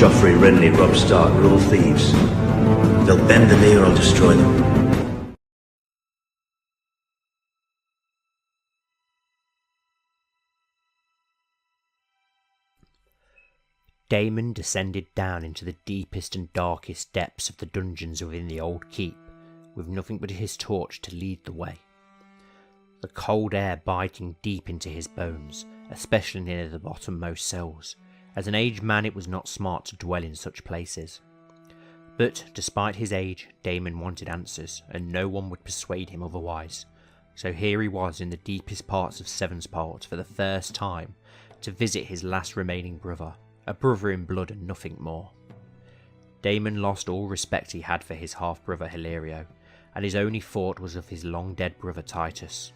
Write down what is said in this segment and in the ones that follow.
Joffrey, Renly, Robb Stark are all thieves. They'll bend the knee or I'll destroy them. Daemon descended down into the deepest and darkest depths of the dungeons within the old keep, with nothing but his torch to lead the way. The cold air biting deep into his bones, especially near the bottommost cells. As an aged man, it was not smart to dwell in such places. But despite his age, Daemon wanted answers, and no one would persuade him otherwise. So here he was in the deepest parts of Sevenstar for the first time, to visit his last remaining brother, a brother in blood and nothing more. Daemon lost all respect he had for his half-brother Hilario, and his only thought was of his long-dead brother Titus.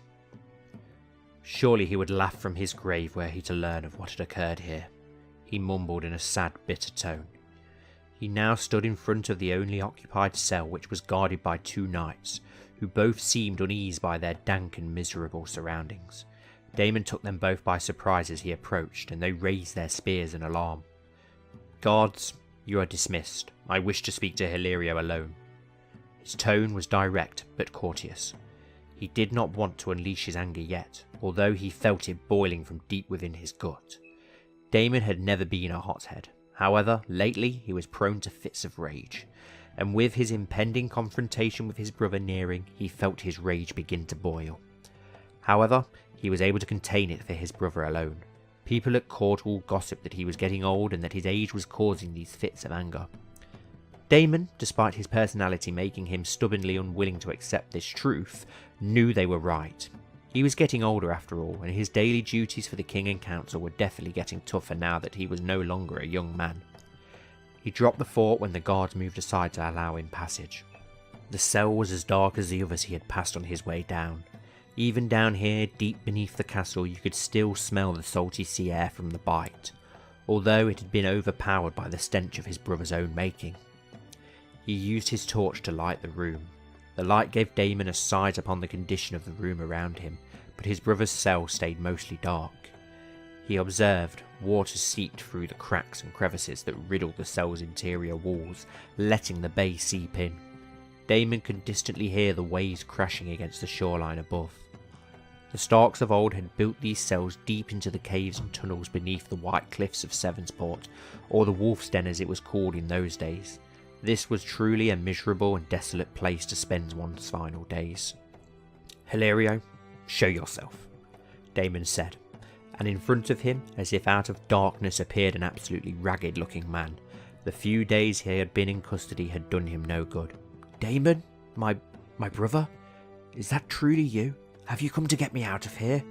Surely he would laugh from his grave were he to learn of what had occurred here, he mumbled in a sad, bitter tone. He now stood in front of the only occupied cell, which was guarded by two knights, who both seemed uneased by their dank and miserable surroundings. Daemon took them both by surprise as he approached, and they raised their spears in alarm. "Guards, you are dismissed. I wish to speak to Hilario alone." His tone was direct but courteous. He did not want to unleash his anger yet, although he felt it boiling from deep within his gut. Daemon had never been a hothead. However, lately he was prone to fits of rage, and with his impending confrontation with his brother nearing, he felt his rage begin to boil. However, he was able to contain it for his brother alone. People at court all gossiped that he was getting old and that his age was causing these fits of anger. Daemon, despite his personality making him stubbornly unwilling to accept this truth, knew they were right. He was getting older after all, and his daily duties for the king and council were definitely getting tougher now that he was no longer a young man. He dropped the fort when the guards moved aside to allow him passage. The cell was as dark as the others he had passed on his way down. Even down here, deep beneath the castle, you could still smell the salty sea air from the bite, although it had been overpowered by the stench of his brother's own making. He used his torch to light the room. The light gave Daemon a sight upon the condition of the room around him, but his brother's cell stayed mostly dark. He observed water seeped through the cracks and crevices that riddled the cell's interior walls, letting the bay seep in. Daemon could distantly hear the waves crashing against the shoreline above. The Starks of old had built these cells deep into the caves and tunnels beneath the white cliffs of Sevenstar, or the Wolf's Den as it was called in those days. This was truly a miserable and desolate place to spend one's final days. "Hilario, show yourself," Daemon said, and in front of him, as if out of darkness, appeared an absolutely ragged-looking man. The few days he had been in custody had done him no good. "Daemon, my brother? Is that truly you? Have you come to get me out of here?"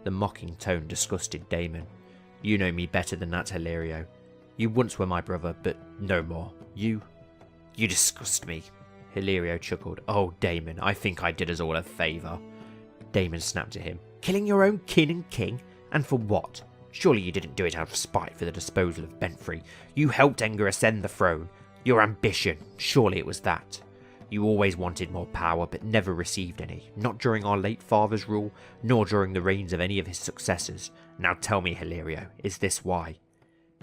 The mocking tone disgusted Daemon. "You know me better than that, Hilario. You once were my brother, but no more. You disgust me." Hilario chuckled. "Oh, Daemon, I think I did us all a favour." Daemon snapped at him. "Killing your own kin and king? And for what? Surely you didn't do it out of spite for the disposal of Benfrey. You helped Aengar ascend the throne. Your ambition, surely it was that. You always wanted more power, but never received any. Not during our late father's rule, nor during the reigns of any of his successors. Now tell me, Hilario, is this why?"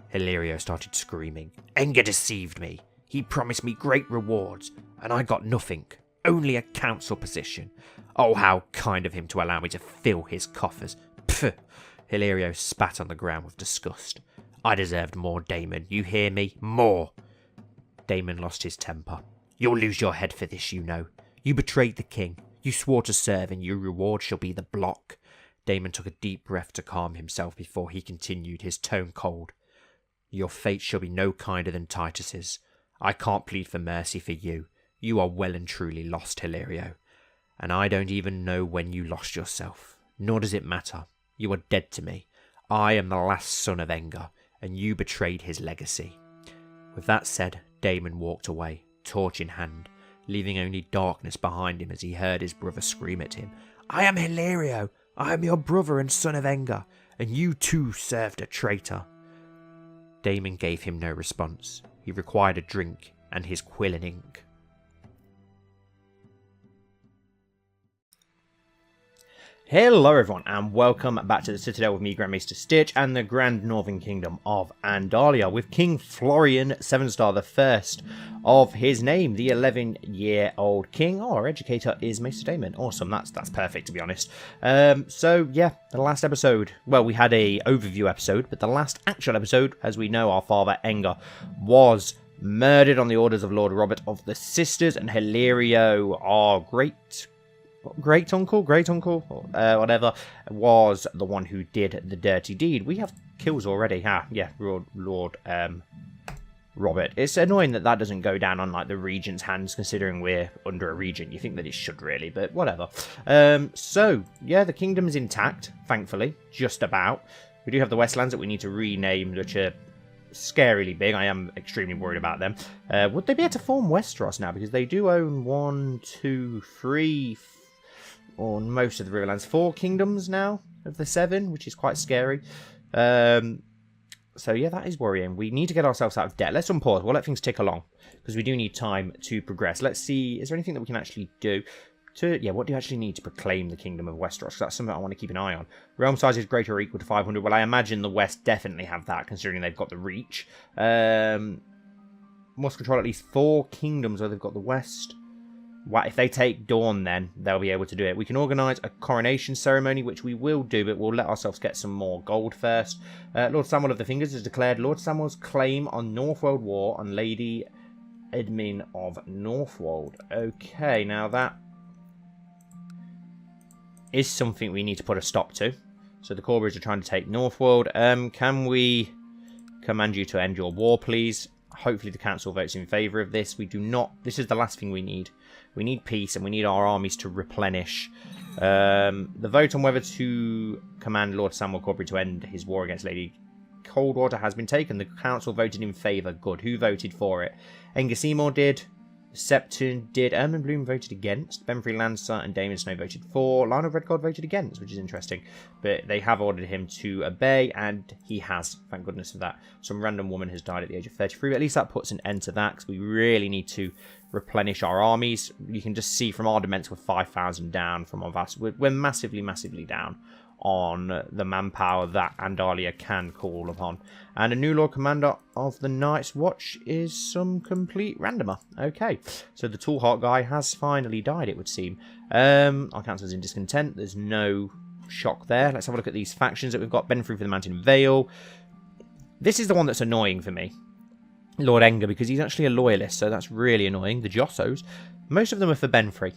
Hilario started screaming. "Aengar deceived me. He promised me great rewards, and I got nothing. Only a council position. Oh, how kind of him to allow me to fill his coffers. Pfft!" Hilario spat on the ground with disgust. "I deserved more, Daemon. You hear me? More!" Daemon lost his temper. "You'll lose your head for this, you know. You betrayed the king. You swore to serve, and your reward shall be the block." Daemon took a deep breath to calm himself before he continued, his tone cold. "Your fate shall be no kinder than Titus's. I can't plead for mercy for you. You are well and truly lost, Hilario. And I don't even know when you lost yourself. Nor does it matter. You are dead to me. I am the last son of Aengar, and you betrayed his legacy." With that said, Daemon walked away, torch in hand, leaving only darkness behind him as he heard his brother scream at him. "I am Hilario. I am your brother and son of Aengar, and you too served a traitor." Daemon gave him no response. He required a drink and his quill and ink. Hello everyone and welcome back to the Citadel with me, Grand Maester Stitch, and the Grand Northern Kingdom of Andalia with King Florian Sevenstar, the first of his name, the 11-year-old king. Oh, our educator is Maester Damon. Awesome, that's perfect to be honest. So yeah, the last episode, well, we had a overview episode, but the last actual episode, as we know, our father Enger was murdered on the orders of Lord Robert of the Sisters, and Hilario, our great uncle, whatever, was the one who did the dirty deed. We have kills already, yeah, Lord Robert. It's annoying that doesn't go down on like the regent's hands, considering we're under a regent. You think that it should really, but whatever. So yeah, the kingdom is intact, thankfully, just about. We do have the Westlands that we need to rename, which are scarily big. I am extremely worried about them. Would they be able to form Westeros now? Because they do own 1, 2, 3, on most of the Riverlands, 4 kingdoms now of the 7, which is quite scary. So yeah, that is worrying. We need to get ourselves out of debt. Let's unpause. We'll let things tick along because we do need time to progress. Let's see, is there anything that we can actually do to, yeah, what do you actually need to proclaim the Kingdom of Westeros? That's something I want to keep an eye on. Realm size is greater or equal to 500. Well, I imagine the West definitely have that, considering they've got the reach. Must control at least 4 kingdoms where they've got the West. Well, if they take Dawn, then they'll be able to do it. We can organise a coronation ceremony, which we will do, but we'll let ourselves get some more gold first. Lord Samuel of the Fingers has declared Lord Samuel's claim on Northwold War on Lady Edmyn of Northwold. Okay, now that is something we need to put a stop to. So the Corbridge are trying to take Northwold. Can we command you to end your war, please? Hopefully the council votes in favour of this. We do not. This is the last thing we need. We need peace, and we need our armies to replenish. The vote on whether to command Lord Samuel Corbridge to end his war against Lady Coldwater has been taken. The council voted in favour. Good. Who voted for it? Enger Seymour did. Septon did. Ermin Bloom voted against. Benfrey Lancer and Damon Snow voted for. Lionel Redguard voted against, which is interesting. But they have ordered him to obey, and he has. Thank goodness for that. Some random woman has died at the age of 33. But at least that puts an end to that, because we really need to replenish our armies. You can just see from our Dements we're 5,000 down from our vast. We're massively, massively down on the manpower that Andalia can call upon. And a new Lord Commander of the Night's Watch is some complete randomer. Okay, so the Tall Heart guy has finally died, it would seem. Our council's in discontent. There's no shock there. Let's have a look at these factions that we've got. Benfrey for the Mountain Vale. This is the one that's annoying for me. Lord Enger, because he's actually a loyalist, so that's really annoying. The Jossos, most of them are for Benfrey.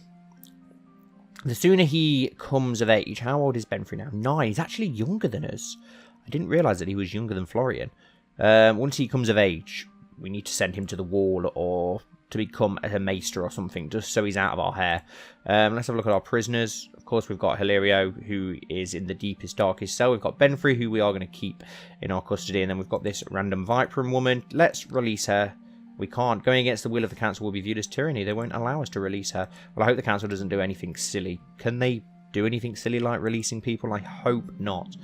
The sooner he comes of age, how old is Benfrey now? 9. He's actually younger than us. I didn't realise that he was younger than Florian. Once he comes of age, we need to send him to the wall or to become a maester or something, just so he's out of our hair. Let's have a look at our prisoners. Of course, we've got Hilario, who is in the deepest, darkest cell. We've got Benfrey, who we are going to keep in our custody. And then we've got this random Viperum woman. Let's release her. We can't. Going against the will of the council will be viewed as tyranny. They won't allow us to release her. Well, I hope the council doesn't do anything silly. Can they do anything silly like releasing people? I hope not.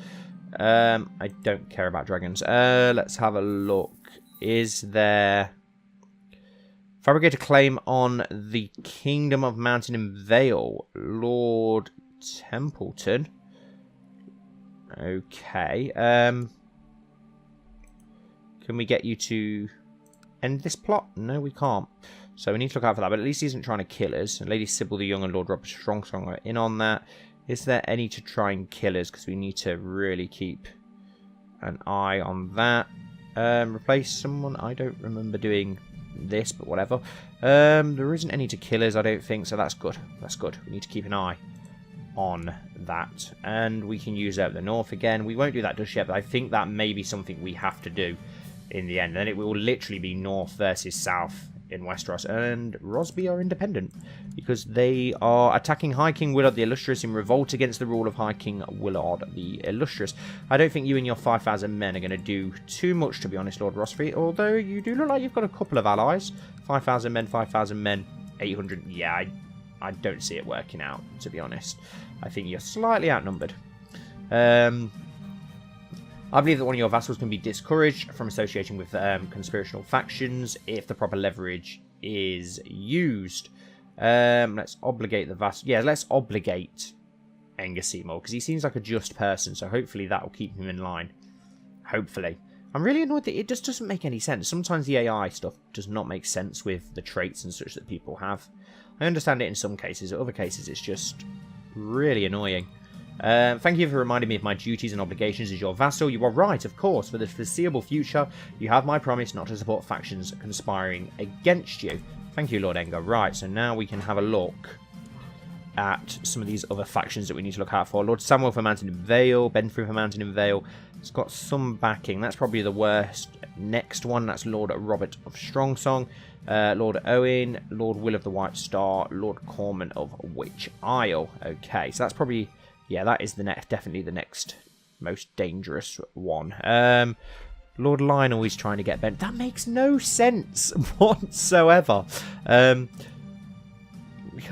I don't care about dragons. Let's have a look. Is there... Fabricate a claim on the Kingdom of Mountain and Vale. Lord Templeton. Okay. Can we get you to end this plot? No, we can't. So we need to look out for that. But at least he isn't trying to kill us. And Lady Sybil the Young and Lord Robert Strong are in on that. Is there any to try and kill us? Because we need to really keep an eye on that. Replace someone. I don't remember doing this, but whatever. There isn't any to kill us, I don't think. So that's good. That's good. We need to keep an eye on that. And we can use the north again. We won't do that just yet, but I think that may be something we have to do in the end. And then it will literally be north versus south in Westeros, and Rosby are independent because they are attacking High King Willard the Illustrious in revolt against the rule of High King Willard the Illustrious. I don't think you and your 5,000 men are going to do too much, to be honest, Lord Rosby, although you do look like you've got a couple of allies. 5,000 men, 800. Yeah, I don't see it working out, to be honest. I think you're slightly outnumbered. I believe that one of your vassals can be discouraged from associating with conspiratorial factions if the proper leverage is used. Let's obligate the vassal. Yeah, let's obligate Seymour, because he seems like a just person, so hopefully that will keep him in line. Hopefully. I'm really annoyed that it just doesn't make any sense. Sometimes the AI stuff does not make sense with the traits and such that people have. I understand it in some cases, in other cases it's just really annoying. Thank you for reminding me of my duties and obligations as your vassal. You are right, of course. For the foreseeable future, you have my promise not to support factions conspiring against you. Thank you, Lord Engar. Right, so now we can have a look at some of these other factions that we need to look out for. Lord Samuel for Mountain in Vale, Benfrey for Mountain in Vale. It's got some backing. That's probably the worst. Next one, that's Lord Robert of Strongsong, Lord Owen, Lord Will of the White Star, Lord Corman of Witch Isle. Okay, so that's probably... yeah, that is the definitely the next most dangerous one. Lord Lionel is trying to get bent. That makes no sense whatsoever.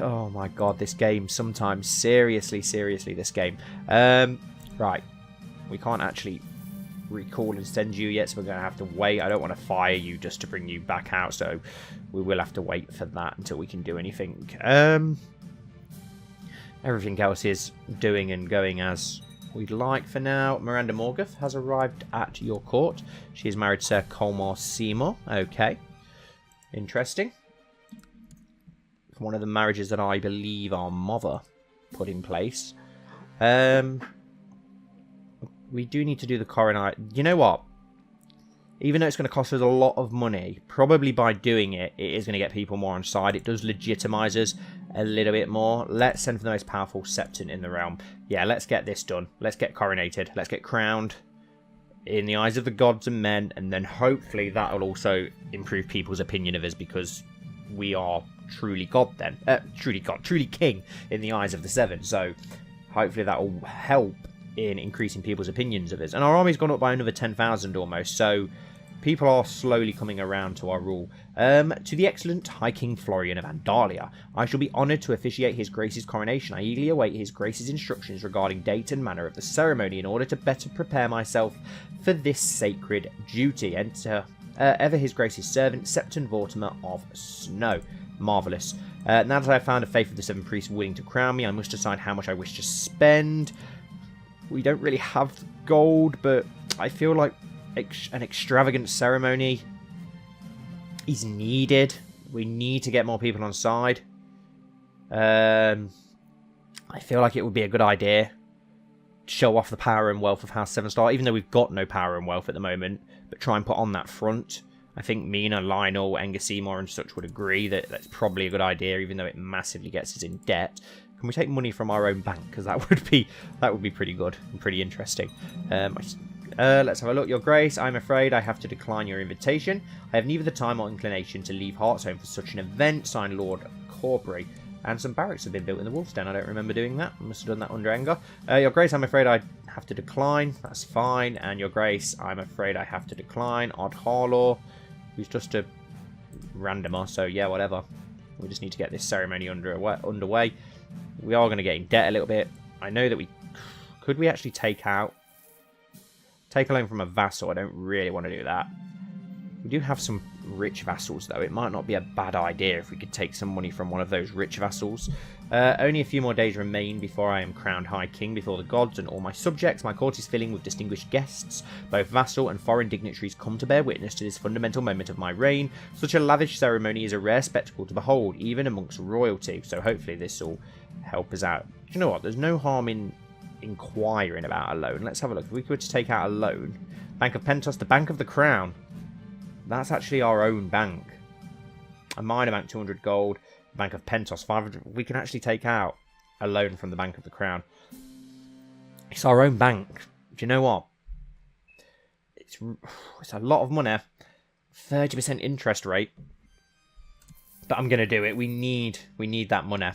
Oh my god, this game sometimes. Seriously, this game. Right. We can't actually recall and send you yet, so we're going to have to wait. I don't want to fire you just to bring you back out, so we will have to wait for that until we can do anything. Everything else is doing and going as we'd like for now. Miranda Morgoth has arrived at your court. She is married Sir Colmore Seymour. Okay. Interesting. One of the marriages that I believe our mother put in place. We do need to do the coroner. You know what? Even though it's going to cost us a lot of money, probably by doing it, it is going to get people more on side. It does legitimize us a little bit more. Let's send for the most powerful septon in the realm. Yeah, let's get this done. Let's get coronated. Let's get crowned in the eyes of the gods and men. And then hopefully that will also improve people's opinion of us, because we are truly God then. Truly God, truly king in the eyes of the Seven. So hopefully that will help in increasing people's opinions of us. And our army's gone up by another 10,000 almost, so people are slowly coming around to our rule. To the excellent High King Florian of Andalia, I shall be honoured to officiate His Grace's coronation. I eagerly await His Grace's instructions regarding date and manner of the ceremony in order to better prepare myself for this sacred duty. Enter ever His Grace's servant, Septon Vortimer of Snow. Marvellous. Now that I have found a faith of the Seven Priests willing to crown me, I must decide how much I wish to spend. We don't really have gold, but I feel like an extravagant ceremony is needed. We need to get more people on side. I feel like it would be a good idea to show off the power and wealth of House Sevenstar, even though we've got no power and wealth at the moment, but try and put on that front. I think Mina, Lionel, Engar Seymour and such would agree that that's probably a good idea, even though it massively gets us in debt. Can we take money from our own bank? Because that would be pretty good and pretty interesting. Let's have a look. Your Grace, I'm afraid I have to decline your invitation. I have neither the time or inclination to leave Hearthstone for such an event. Signed, Lord Corbury. And some barracks have been built in the Wolf's Den. I don't remember doing that. I must have done that under Engar. Your Grace, I'm afraid I have to decline. That's fine. And Your Grace, I'm afraid I have to decline. Odd Harlaw, who's just a randomer. So yeah, whatever. We just need to get this ceremony underway. We are going to get in debt a little bit. I know that we... Could we actually take a loan from a vassal? I don't really want to do that. We do have some rich vassals, though. It might not be a bad idea if we could take some money from one of those rich vassals. Only a few more days remain before I am crowned High King before the gods and all my subjects. My court is filling with distinguished guests. Both vassal and foreign dignitaries come to bear witness to this fundamental moment of my reign. Such a lavish ceremony is a rare spectacle to behold, even amongst royalty. So hopefully this will help us out. Do you know what? There's no harm in inquiring about a loan. Let's have a look. If we were to take out a loan, Bank of Pentos, the Bank of the Crown. That's actually our own bank. A minor bank, 200 gold. Bank of Pentos, 500. We can actually take out a loan from the Bank of the Crown. It's our own bank. Do you know what? It's a lot of money. 30% interest rate. But I'm going to do it. We need that money.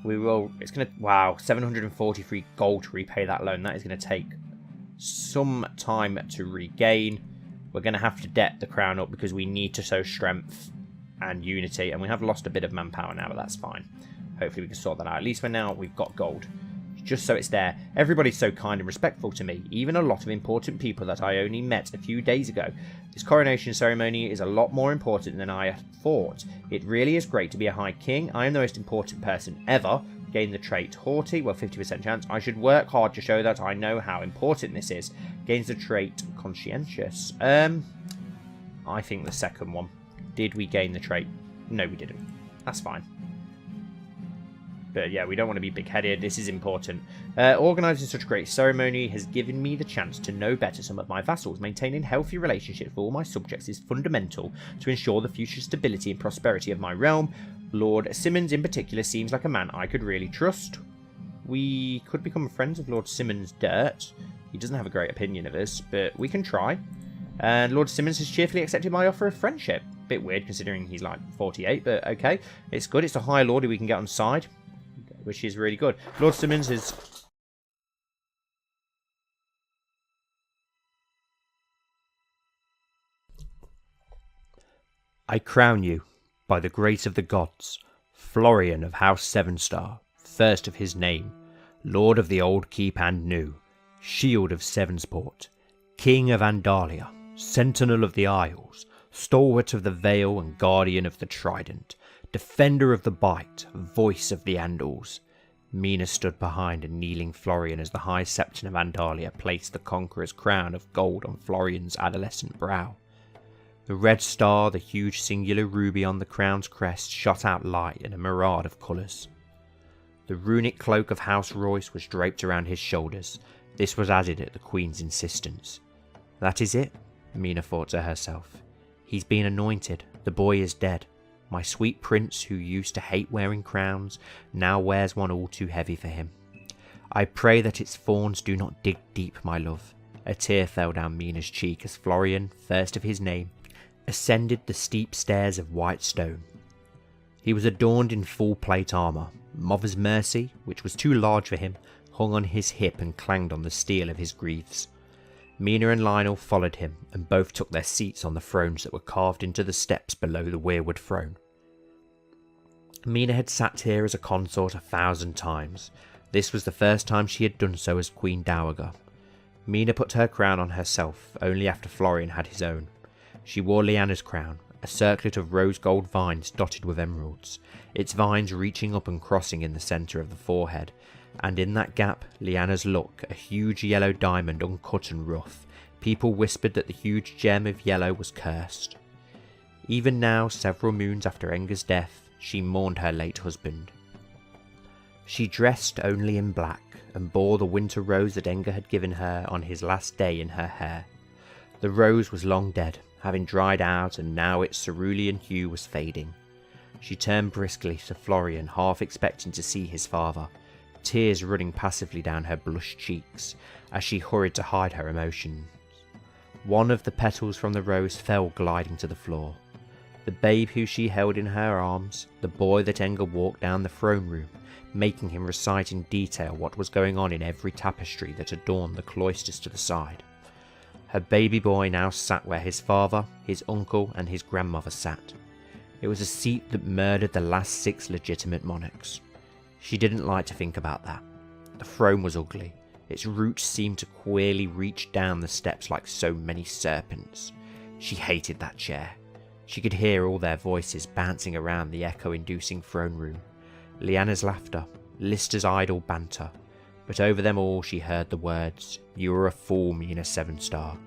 We will... It's going to... Wow. 743 gold to repay that loan. That is going to take some time to regain. We're going to have to debt the crown up because we need to show strength and unity. And we have lost a bit of manpower now, but that's fine. Hopefully we can sort that out. At least for now, we've got gold. Just so it's there. Everybody's so kind and respectful to me. Even a lot of important people that I only met a few days ago. This coronation ceremony is a lot more important than I thought. It really is great to be a High King. I am the most important person ever. Gain the trait haughty, well 50% chance. I should work hard to show that I know how important this is. Gains the trait conscientious. I think the second one. Did we gain the trait? No, we didn't. That's fine. But yeah, we don't want to be big-headed. This is important. Organising such a great ceremony has given me the chance to know better some of my vassals. Maintaining healthy relationships with all my subjects is fundamental to ensure the future stability and prosperity of my realm. Lord Simmons in particular seems like a man I could really trust. We could become friends of Lord Simmons' dirt. He doesn't have a great opinion of us, but we can try. And Lord Simmons has cheerfully accepted my offer of friendship. Bit weird considering he's like 48, but okay. It's good. It's a higher lord who we can get on side, which is really good. Lord Simmons is... I crown you, by the grace of the gods, Florian of House Sevenstar, first of his name, Lord of the Old Keep and New, Shield of Sevensport, King of Andalia, Sentinel of the Isles, Stalwart of the Vale and Guardian of the Trident, Defender of the Bight, Voice of the Andals. Mina stood behind a kneeling Florian as the High Septon of Andalia placed the Conqueror's crown of gold on Florian's adolescent brow. The red star, the huge singular ruby on the crown's crest, shot out light in a mirage of colours. The runic cloak of House Royce was draped around his shoulders. This was added at the Queen's insistence. That is it, Mina thought to herself. He's been anointed. The boy is dead. My sweet prince, who used to hate wearing crowns, now wears one all too heavy for him. I pray that its thorns do not dig deep, my love. A tear fell down Mina's cheek as Florian, first of his name, ascended the steep stairs of white stone. He was adorned in full plate armour. Mother's mercy, which was too large for him, hung on his hip and clanged on the steel of his greaves. Mina and Lionel followed him, and both took their seats on the thrones that were carved into the steps below the weirwood throne. Mina had sat here as a consort 1,000 times. This was the first time she had done so as Queen Dowager. Mina put her crown on herself, only after Florian had his own. She wore Lyanna's crown, a circlet of rose-gold vines dotted with emeralds, its vines reaching up and crossing in the centre of the forehead, and in that gap, Lyanna's look, a huge yellow diamond uncut and rough. People whispered that the huge gem of yellow was cursed. Even now, several moons after Enger's death, she mourned her late husband. She dressed only in black, and bore the winter rose that Enger had given her on his last day in her hair. The rose was long dead, having dried out, and now its cerulean hue was fading. She turned briskly to Florian, half expecting to see his father, tears running passively down her blushed cheeks as she hurried to hide her emotions. One of the petals from the rose fell gliding to the floor. The babe who she held in her arms, the boy that Enger walked down the throne room, making him recite in detail what was going on in every tapestry that adorned the cloisters to the side. Her baby boy now sat where his father, his uncle and his grandmother sat. It was a seat that murdered the last 6 legitimate monarchs. She didn't like to think about that. The throne was ugly. Its roots seemed to queerly reach down the steps like so many serpents. She hated that chair. She could hear all their voices bouncing around the echo-inducing throne room. Lyanna's laughter, Lister's idle banter. But over them all she heard the words, "You are a fool, Mina Sevenstar,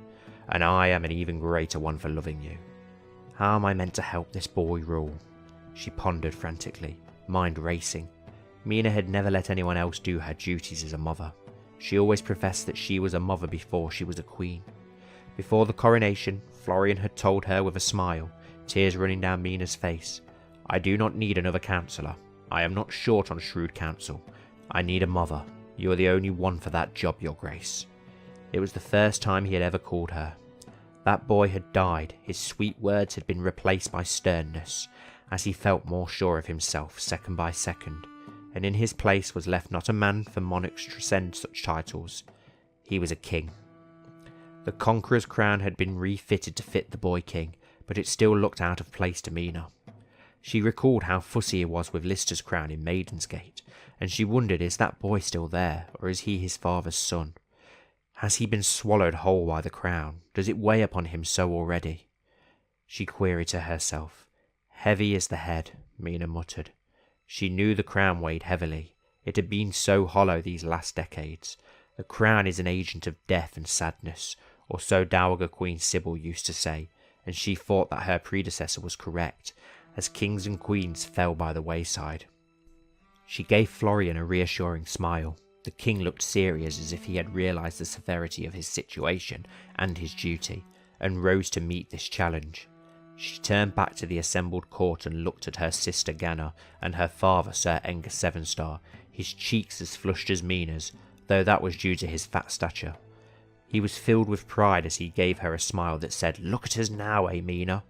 and I am an even greater one for loving you. How am I meant to help this boy rule?" She pondered frantically, mind racing. Mina had never let anyone else do her duties as a mother. She always professed that she was a mother before she was a queen. Before the coronation, Florian had told her with a smile, tears running down Mina's face, "I do not need another counsellor. I am not short on shrewd counsel. I need a mother. You are the only one for that job, Your Grace." It was the first time he had ever called her. That boy had died, his sweet words had been replaced by sternness, as he felt more sure of himself second by second, and in his place was left not a man, for monarchs transcend such titles. He was a king. The Conqueror's crown had been refitted to fit the boy king, but it still looked out of place to Mina. She recalled how fussy he was with Lister's crown in Maidensgate, and she wondered, is that boy still there, or is he his father's son? Has he been swallowed whole by the crown? Does it weigh upon him so already? She queried to herself. Heavy is the head, Mina muttered. She knew the crown weighed heavily. It had been so hollow these last decades. The crown is an agent of death and sadness, or so Dowager Queen Sybil used to say, and she thought that her predecessor was correct, as kings and queens fell by the wayside. She gave Florian a reassuring smile. The king looked serious, as if he had realised the severity of his situation and his duty, and rose to meet this challenge. She turned back to the assembled court and looked at her sister Ganna and her father Sir Enger Sevenstar, his cheeks as flushed as Mina's, though that was due to his fat stature. He was filled with pride as he gave her a smile that said, "Look at us now, eh, Mina?"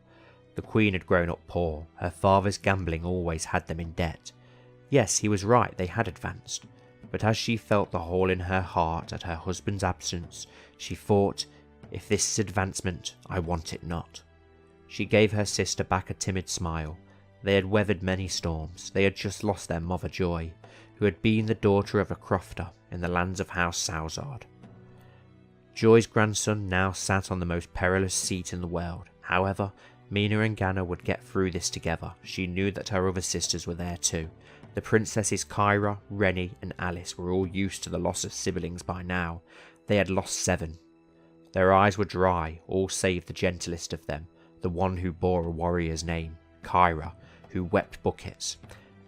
The queen had grown up poor. Her father's gambling always had them in debt. Yes, he was right, they had advanced. But as she felt the hole in her heart at her husband's absence, she thought, if this is advancement, I want it not. She gave her sister back a timid smile. They had weathered many storms. They had just lost their mother Joy, who had been the daughter of a crofter in the lands of House Sevenstar. Joy's grandson now sat on the most perilous seat in the world. However, Mina and Ganna would get through this together. She knew that her other sisters were there too. The princesses Kyra, Rennie and Alice were all used to the loss of siblings by now. They had lost 7. Their eyes were dry, all save the gentlest of them, the one who bore a warrior's name, Kyra, who wept buckets.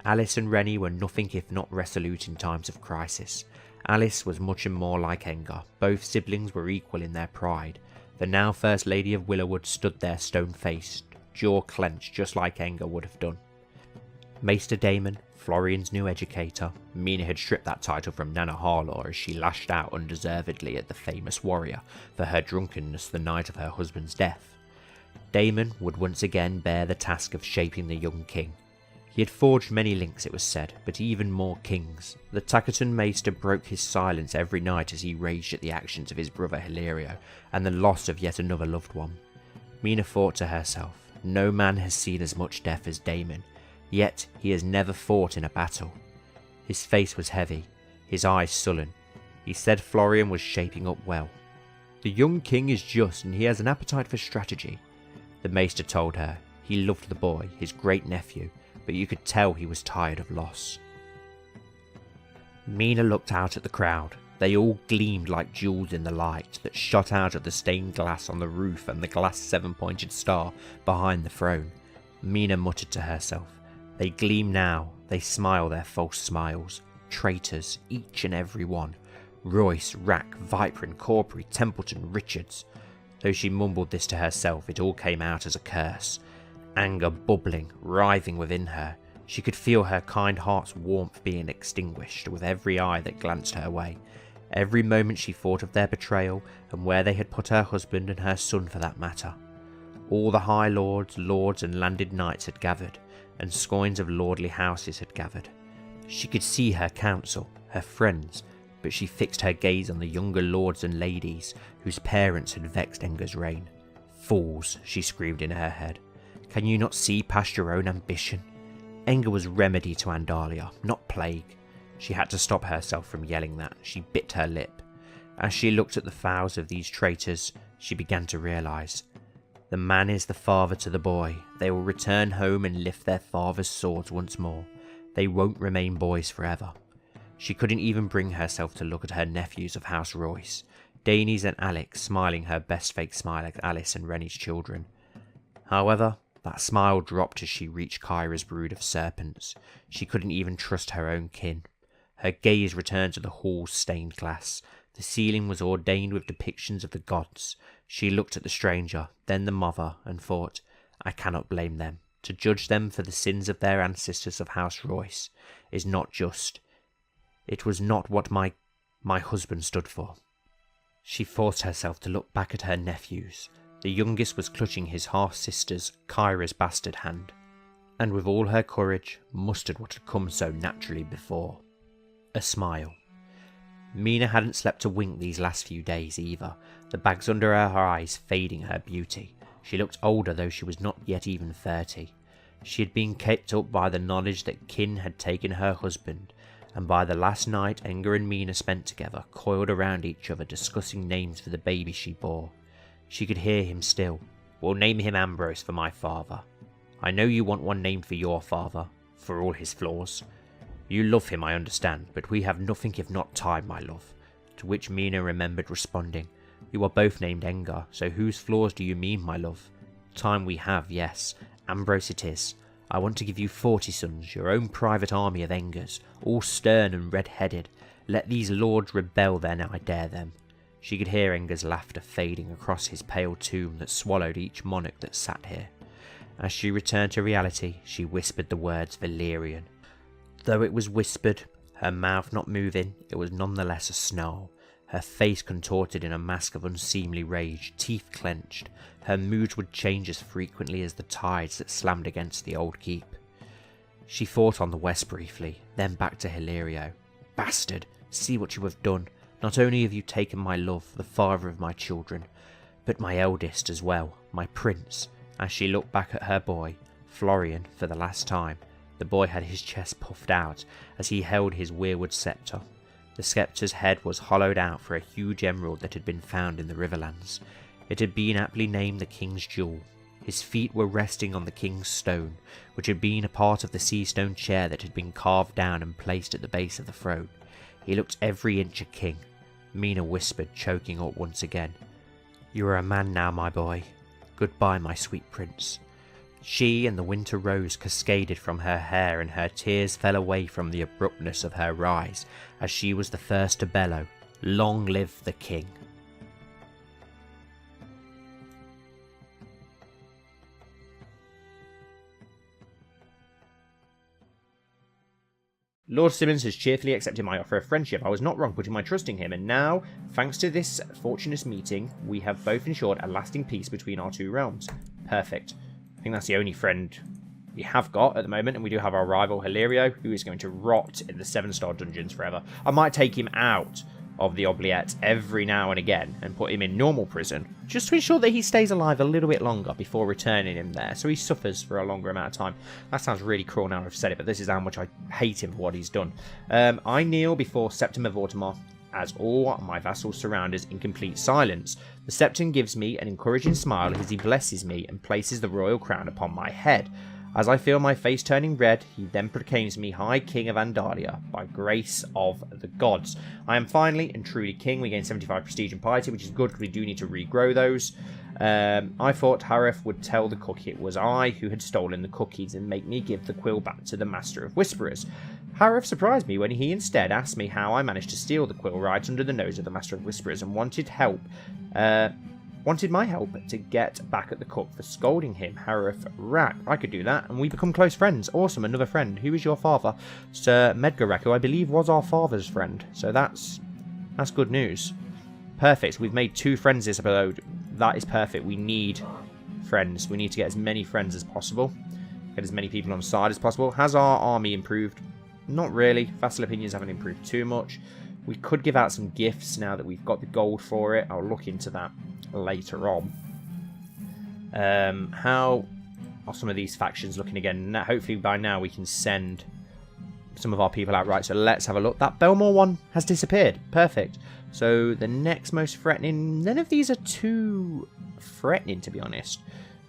Alice and Rennie were nothing if not resolute in times of crisis. Alice was much and more like Enger. Both siblings were equal in their pride. The now First Lady of Willowood stood there stone-faced, jaw clenched just like Enger would have done. Maester Damon, Florian's new educator. Mina had stripped that title from Nana Harlaw as she lashed out undeservedly at the famous warrior for her drunkenness the night of her husband's death. Damon would once again bear the task of shaping the young king. He had forged many links, it was said, but even more kings. The Taciturn Maester broke his silence every night as he raged at the actions of his brother Hilario and the loss of yet another loved one. Mina thought to herself, no man has seen as much death as Damon, yet he has never fought in a battle. His face was heavy, his eyes sullen. He said Florian was shaping up well. The young king is just and he has an appetite for strategy. The Maester told her. He loved the boy, his great nephew, but you could tell he was tired of loss. Mina looked out at the crowd. They all gleamed like jewels in the light that shot out of the stained glass on the roof and the glass 7-pointed star behind the throne. Mina muttered to herself, they gleam now, they smile their false smiles. Traitors, each and every one. Royce, Rack, Viprin, Corbury, Templeton, Richards. Though she mumbled this to herself, it all came out as a curse. Anger bubbling, writhing within her. She could feel her kind heart's warmth being extinguished with every eye that glanced her way. Every moment she thought of their betrayal and where they had put her husband and her son for that matter. All the high lords, lords and landed knights had gathered, and scoins of lordly houses had gathered. She could see her council, her friends, but she fixed her gaze on the younger lords and ladies whose parents had vexed Enger's reign. Fools, she screamed in her head. Can you not see past your own ambition? Enger was remedy to Andalia, not plague. She had to stop herself from yelling that. She bit her lip. As she looked at the vows of these traitors, she began to realise. The man is the father to the boy. They will return home and lift their father's swords once more. They won't remain boys forever. She couldn't even bring herself to look at her nephews of House Royce, Danes and Alex, smiling her best fake smile at Alice and Rennie's children. However, that smile dropped as she reached Kyra's brood of serpents. She couldn't even trust her own kin. Her gaze returned to the hall's stained glass. The ceiling was ordained with depictions of the gods. She looked at the stranger, then the mother, and thought, I cannot blame them. To judge them for the sins of their ancestors of House Royce is not just. It was not what my husband stood for. She forced herself to look back at her nephews. The youngest was clutching his half-sister's, Kyra's bastard hand, and with all her courage, mustered what had come so naturally before. A smile. Mina hadn't slept a wink these last few days either, the bags under her eyes fading her beauty. She looked older though she was not yet even 30. She had been kept up by the knowledge that kin had taken her husband, and by the last night Enger and Mina spent together, coiled around each other discussing names for the baby she bore. She could hear him still. We'll name him Ambrose for my father. I know you want one named for your father, for all his flaws. You love him, I understand, but we have nothing if not time, my love. To which Mina remembered responding, You are both named Engar, so whose flaws do you mean, my love? Time we have, yes. Ambrose it is. I want to give you 40 sons, your own private army of Engars, all stern and red-headed. Let these lords rebel then, I dare them. She could hear Engar's laughter fading across his pale tomb that swallowed each monarch that sat here. As she returned to reality, she whispered the words Valyrian. Though it was whispered, her mouth not moving, it was nonetheless a snarl. Her face contorted in a mask of unseemly rage, teeth clenched. Her moods would change as frequently as the tides that slammed against the old keep. She fought on the west briefly, then back to Illyrio. Bastard, see what you have done. Not only have you taken my love, the father of my children, but my eldest as well, my prince. As she looked back at her boy, Florian, for the last time, the boy had his chest puffed out as he held his weirwood sceptre. The sceptre's head was hollowed out for a huge emerald that had been found in the Riverlands. It had been aptly named the King's Jewel. His feet were resting on the King's Stone, which had been a part of the sea stone chair that had been carved down and placed at the base of the throne. He looked every inch a king. Mina whispered, choking up once again. You are a man now, my boy. Goodbye, my sweet prince. She and the winter rose cascaded from her hair, and her tears fell away from the abruptness of her rise, as she was the first to bellow, Long live the king. Lord Simmons has cheerfully accepted my offer of friendship. I was not wrong putting my trust in him, and now, thanks to this fortunate meeting, we have both ensured a lasting peace between our two realms. Perfect. I think that's the only friend we have got at the moment, and we do have our rival Illyrio, who is going to rot in the Sevenstar dungeons forever. I might take him out of the oubliette every now and again and put him in normal prison, just to ensure that he stays alive a little bit longer before returning him there, so he suffers for a longer amount of time. That sounds really cruel now I've said it, but this is how much I hate him for what he's done. I kneel before Septim of Autumar, as all my vassals surround us in complete silence. The Septim gives me an encouraging smile as he blesses me and places the royal crown upon my head. As I feel my face turning red, he then proclaims me High King of Andalia, by grace of the gods. I am finally and truly king. We gain 75 prestige and piety, which is good because we do need to regrow those. I thought Harif would tell the cook it was I who had stolen the cookies and make me give the quill back to the Master of Whisperers. Harif surprised me when he instead asked me how I managed to steal the quill right under the nose of the Master of Whisperers and wanted my help to get back at the cook for scolding him. Harif Rak. I could do that, and we become close friends. Awesome, another friend. Who is your father? Sir Medgarak, who I believe was our father's friend. So that's good news. Perfect. We've made 2 friends this episode. That is perfect. We need friends. We need to get as many friends as possible. Get as many people on side as possible. Has our army improved? Not really. Vassal opinions haven't improved too much. We could give out some gifts now that we've got the gold for it. I'll look into that later on. How are some of these factions looking again? Now, hopefully by now we can send some of our people out. Right, so let's have a look. That Belmore one has disappeared. Perfect. So the next most threatening... None of these are too threatening, to be honest.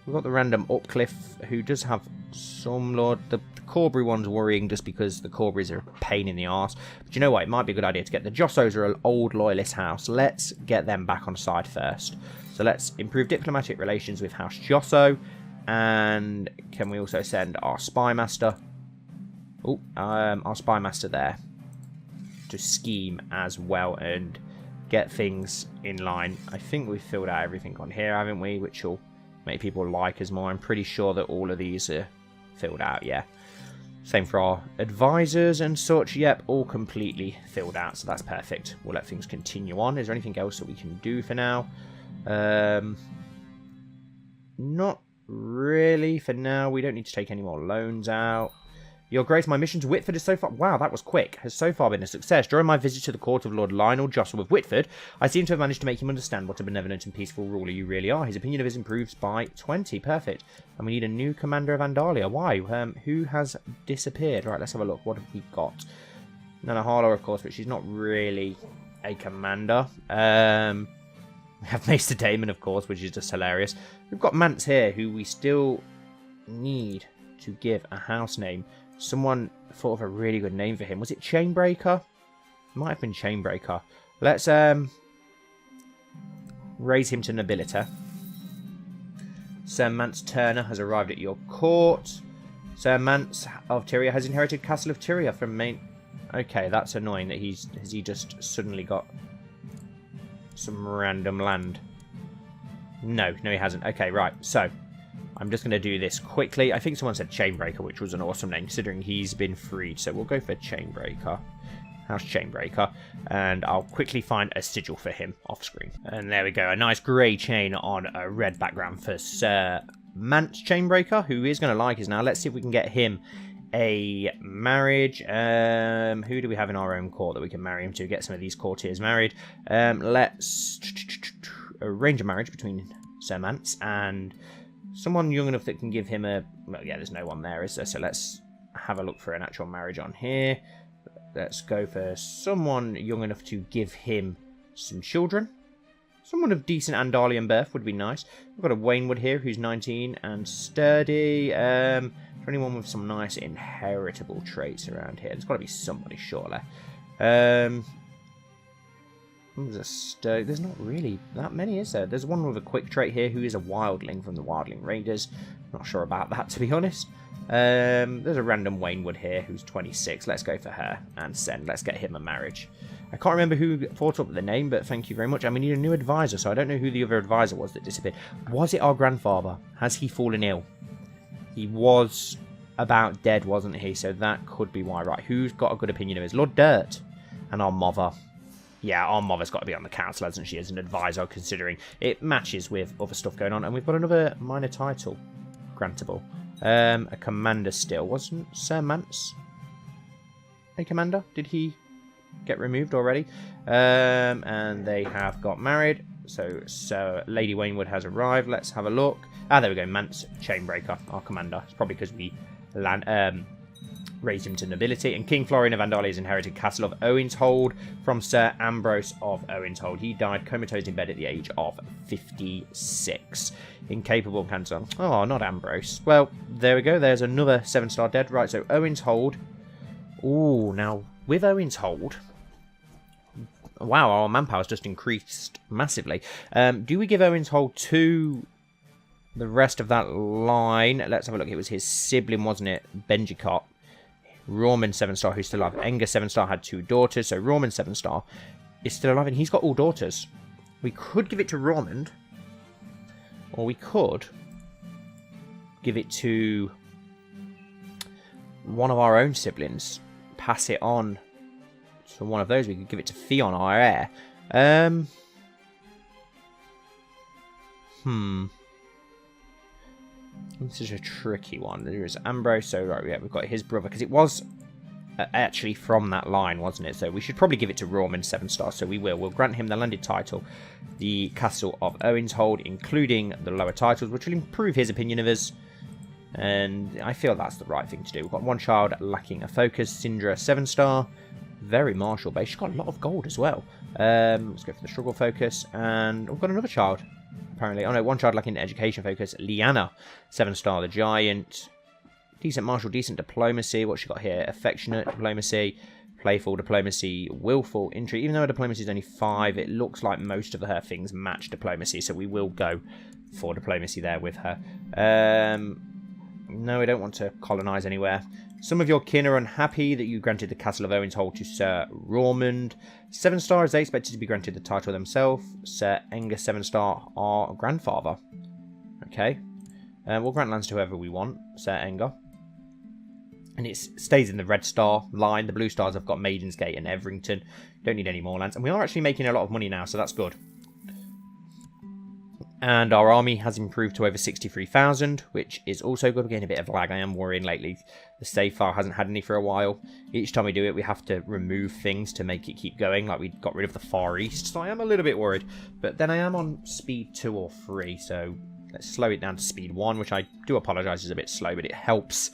We've got the random Upcliff, who does have some lord. The Corbury one's worrying just because the Corburys are a pain in the arse. But you know what? It might be a good idea to get the Jossos, are an old loyalist house. Let's get them back on side first. So let's improve diplomatic relations with House Josso. And can we also send our Spy Master? Oh, our Spy Master there. To scheme as well and get things in line. I think we've filled out everything on here, haven't we? Which will make people like us more. I'm pretty sure that all of these are filled out, yeah. Same for our advisors and such. Yep, all completely filled out, so that's perfect. We'll let things continue on. Is there anything else that we can do for now? Not really for now. We don't need to take any more loans out. Your Grace, my mission to Whitford is so far... Wow, that was quick. Has so far been a success. During my visit to the court of Lord Lionel Jostle of Whitford, I seem to have managed to make him understand what a benevolent and peaceful ruler you really are. His opinion of us improves by 20. Perfect. And we need a new commander of Andalia. Why? Who has disappeared? Right, let's have a look. What have we got? Nana Harlow, of course, but she's not really a commander. We have Maester Damon, of course, which is just hilarious. We've got Mance here, who we still need to give a house name. Someone thought of a really good name for him. Was it Chainbreaker? Might have been Chainbreaker. Let's raise him to nobility. Sir Mance Turner has arrived at your court. Sir Mance of Tyria has inherited Castle of Tyria from main... Okay, that's annoying that has he just suddenly got some random land. No, he hasn't. Okay, right. So, I'm just going to do this quickly. I think someone said Chainbreaker, which was an awesome name, considering he's been freed. So, we'll go for Chainbreaker. House Chainbreaker. And I'll quickly find a sigil for him off screen. And there we go. A nice grey chain on a red background for Sir Mance Chainbreaker, who is going to like us now. Let's see if we can get him a marriage. Who do we have in our own court that we can marry him to? Get some of these courtiers married. Let's arrange a marriage between Sir Mance and someone young enough that can give him a... Well, yeah, there's no one there, is there? So let's have a look for an actual marriage on here. Let's go for someone young enough to give him some children. Someone of decent Andalian birth would be nice. We've got a Waynwood here who's 19 and sturdy. For anyone with some nice inheritable traits around here. There's got to be somebody, surely. There's not really that many, is there? There's one with a quick trait here who is a wildling from the Wildling Raiders. Not sure about that, to be honest. There's a random Waynwood here who's 26. Let's go for her and send. Let's get him a marriage. I can't remember who thought up the name, but thank you very much. And we need a new advisor, so I don't know who the other advisor was that disappeared. Was it our grandfather? Has he fallen ill? He was about dead, wasn't he? So that could be why. Right, who's got a good opinion of his? Lord Dirt and our mother. Yeah, our mother's got to be on the council, hasn't she, as an advisor, considering it matches with other stuff going on. And we've got another minor title grantable. A commander still. Wasn't Sir Mance a commander? Did he get removed already? And they have got married. So Lady Waynwood has arrived. Let's have a look. Ah, there we go. Mance Chainbreaker, our commander. It's probably because we raised him to nobility. And King Florian of Andalia has inherited Castle of Owenshold from Sir Ambrose of Owenshold. He died comatose in bed at the age of 56. Incapable of cancer. Oh, not Ambrose. Well, there we go. There's another 7-star dead. Right, so Owenshold. Ooh, now, with Owenshold... Wow, our manpower's just increased massively. Do we give Owenshold to the rest of that line? Let's have a look. It was his sibling, wasn't it? Benjicott. Roman 7-star, who's still alive. Enger 7-star had 2 daughters, so Roman 7-star is still alive, and he's got all daughters. We could give it to Romand, or we could give it to one of our own siblings. Pass it on to one of those. We could give it to Theon, our heir. This is a tricky one. There is Ambrose, so right, yeah, we've got his brother, because it was actually from that line, wasn't it? So we should probably give it to Roman 7-star, so we will. We'll grant him the landed title, the Castle of Owenshold, including the lower titles, which will improve his opinion of us, and I feel that's the right thing to do. We've got one child lacking a focus, Sindra 7-star, very martial based. She's got a lot of gold as well. Let's go for the struggle focus, and we've got another child. Apparently, oh no, one child lacking education focus. Lyanna, 7-star, the giant. Decent martial, decent diplomacy. What's she got here? Affectionate diplomacy, playful diplomacy, willful intrigue. Even though her diplomacy is only 5, it looks like most of her things match diplomacy, so we will go for diplomacy there with her. No, we don't want to colonise anywhere. Some of your kin are unhappy that you granted the Castle of Owenshold to Sir Romand. 7-star, as they expected to be granted the title themselves. Sir Enger 7-star, our grandfather. Okay. We'll grant lands to whoever we want, Sir Enger. And it stays in the red star line. The blue stars have got Maiden's Gate and Everington. Don't need any more lands. And we are actually making a lot of money now, so that's good. And our army has improved to over 63,000, which is also good. We're getting a bit of lag. I am worrying lately. The save file hasn't had any for a while. Each time we do it, we have to remove things to make it keep going. Like we got rid of the Far East, so I am a little bit worried. But then I am on speed 2 or 3, so let's slow it down to speed 1, which I do apologise is a bit slow, but it helps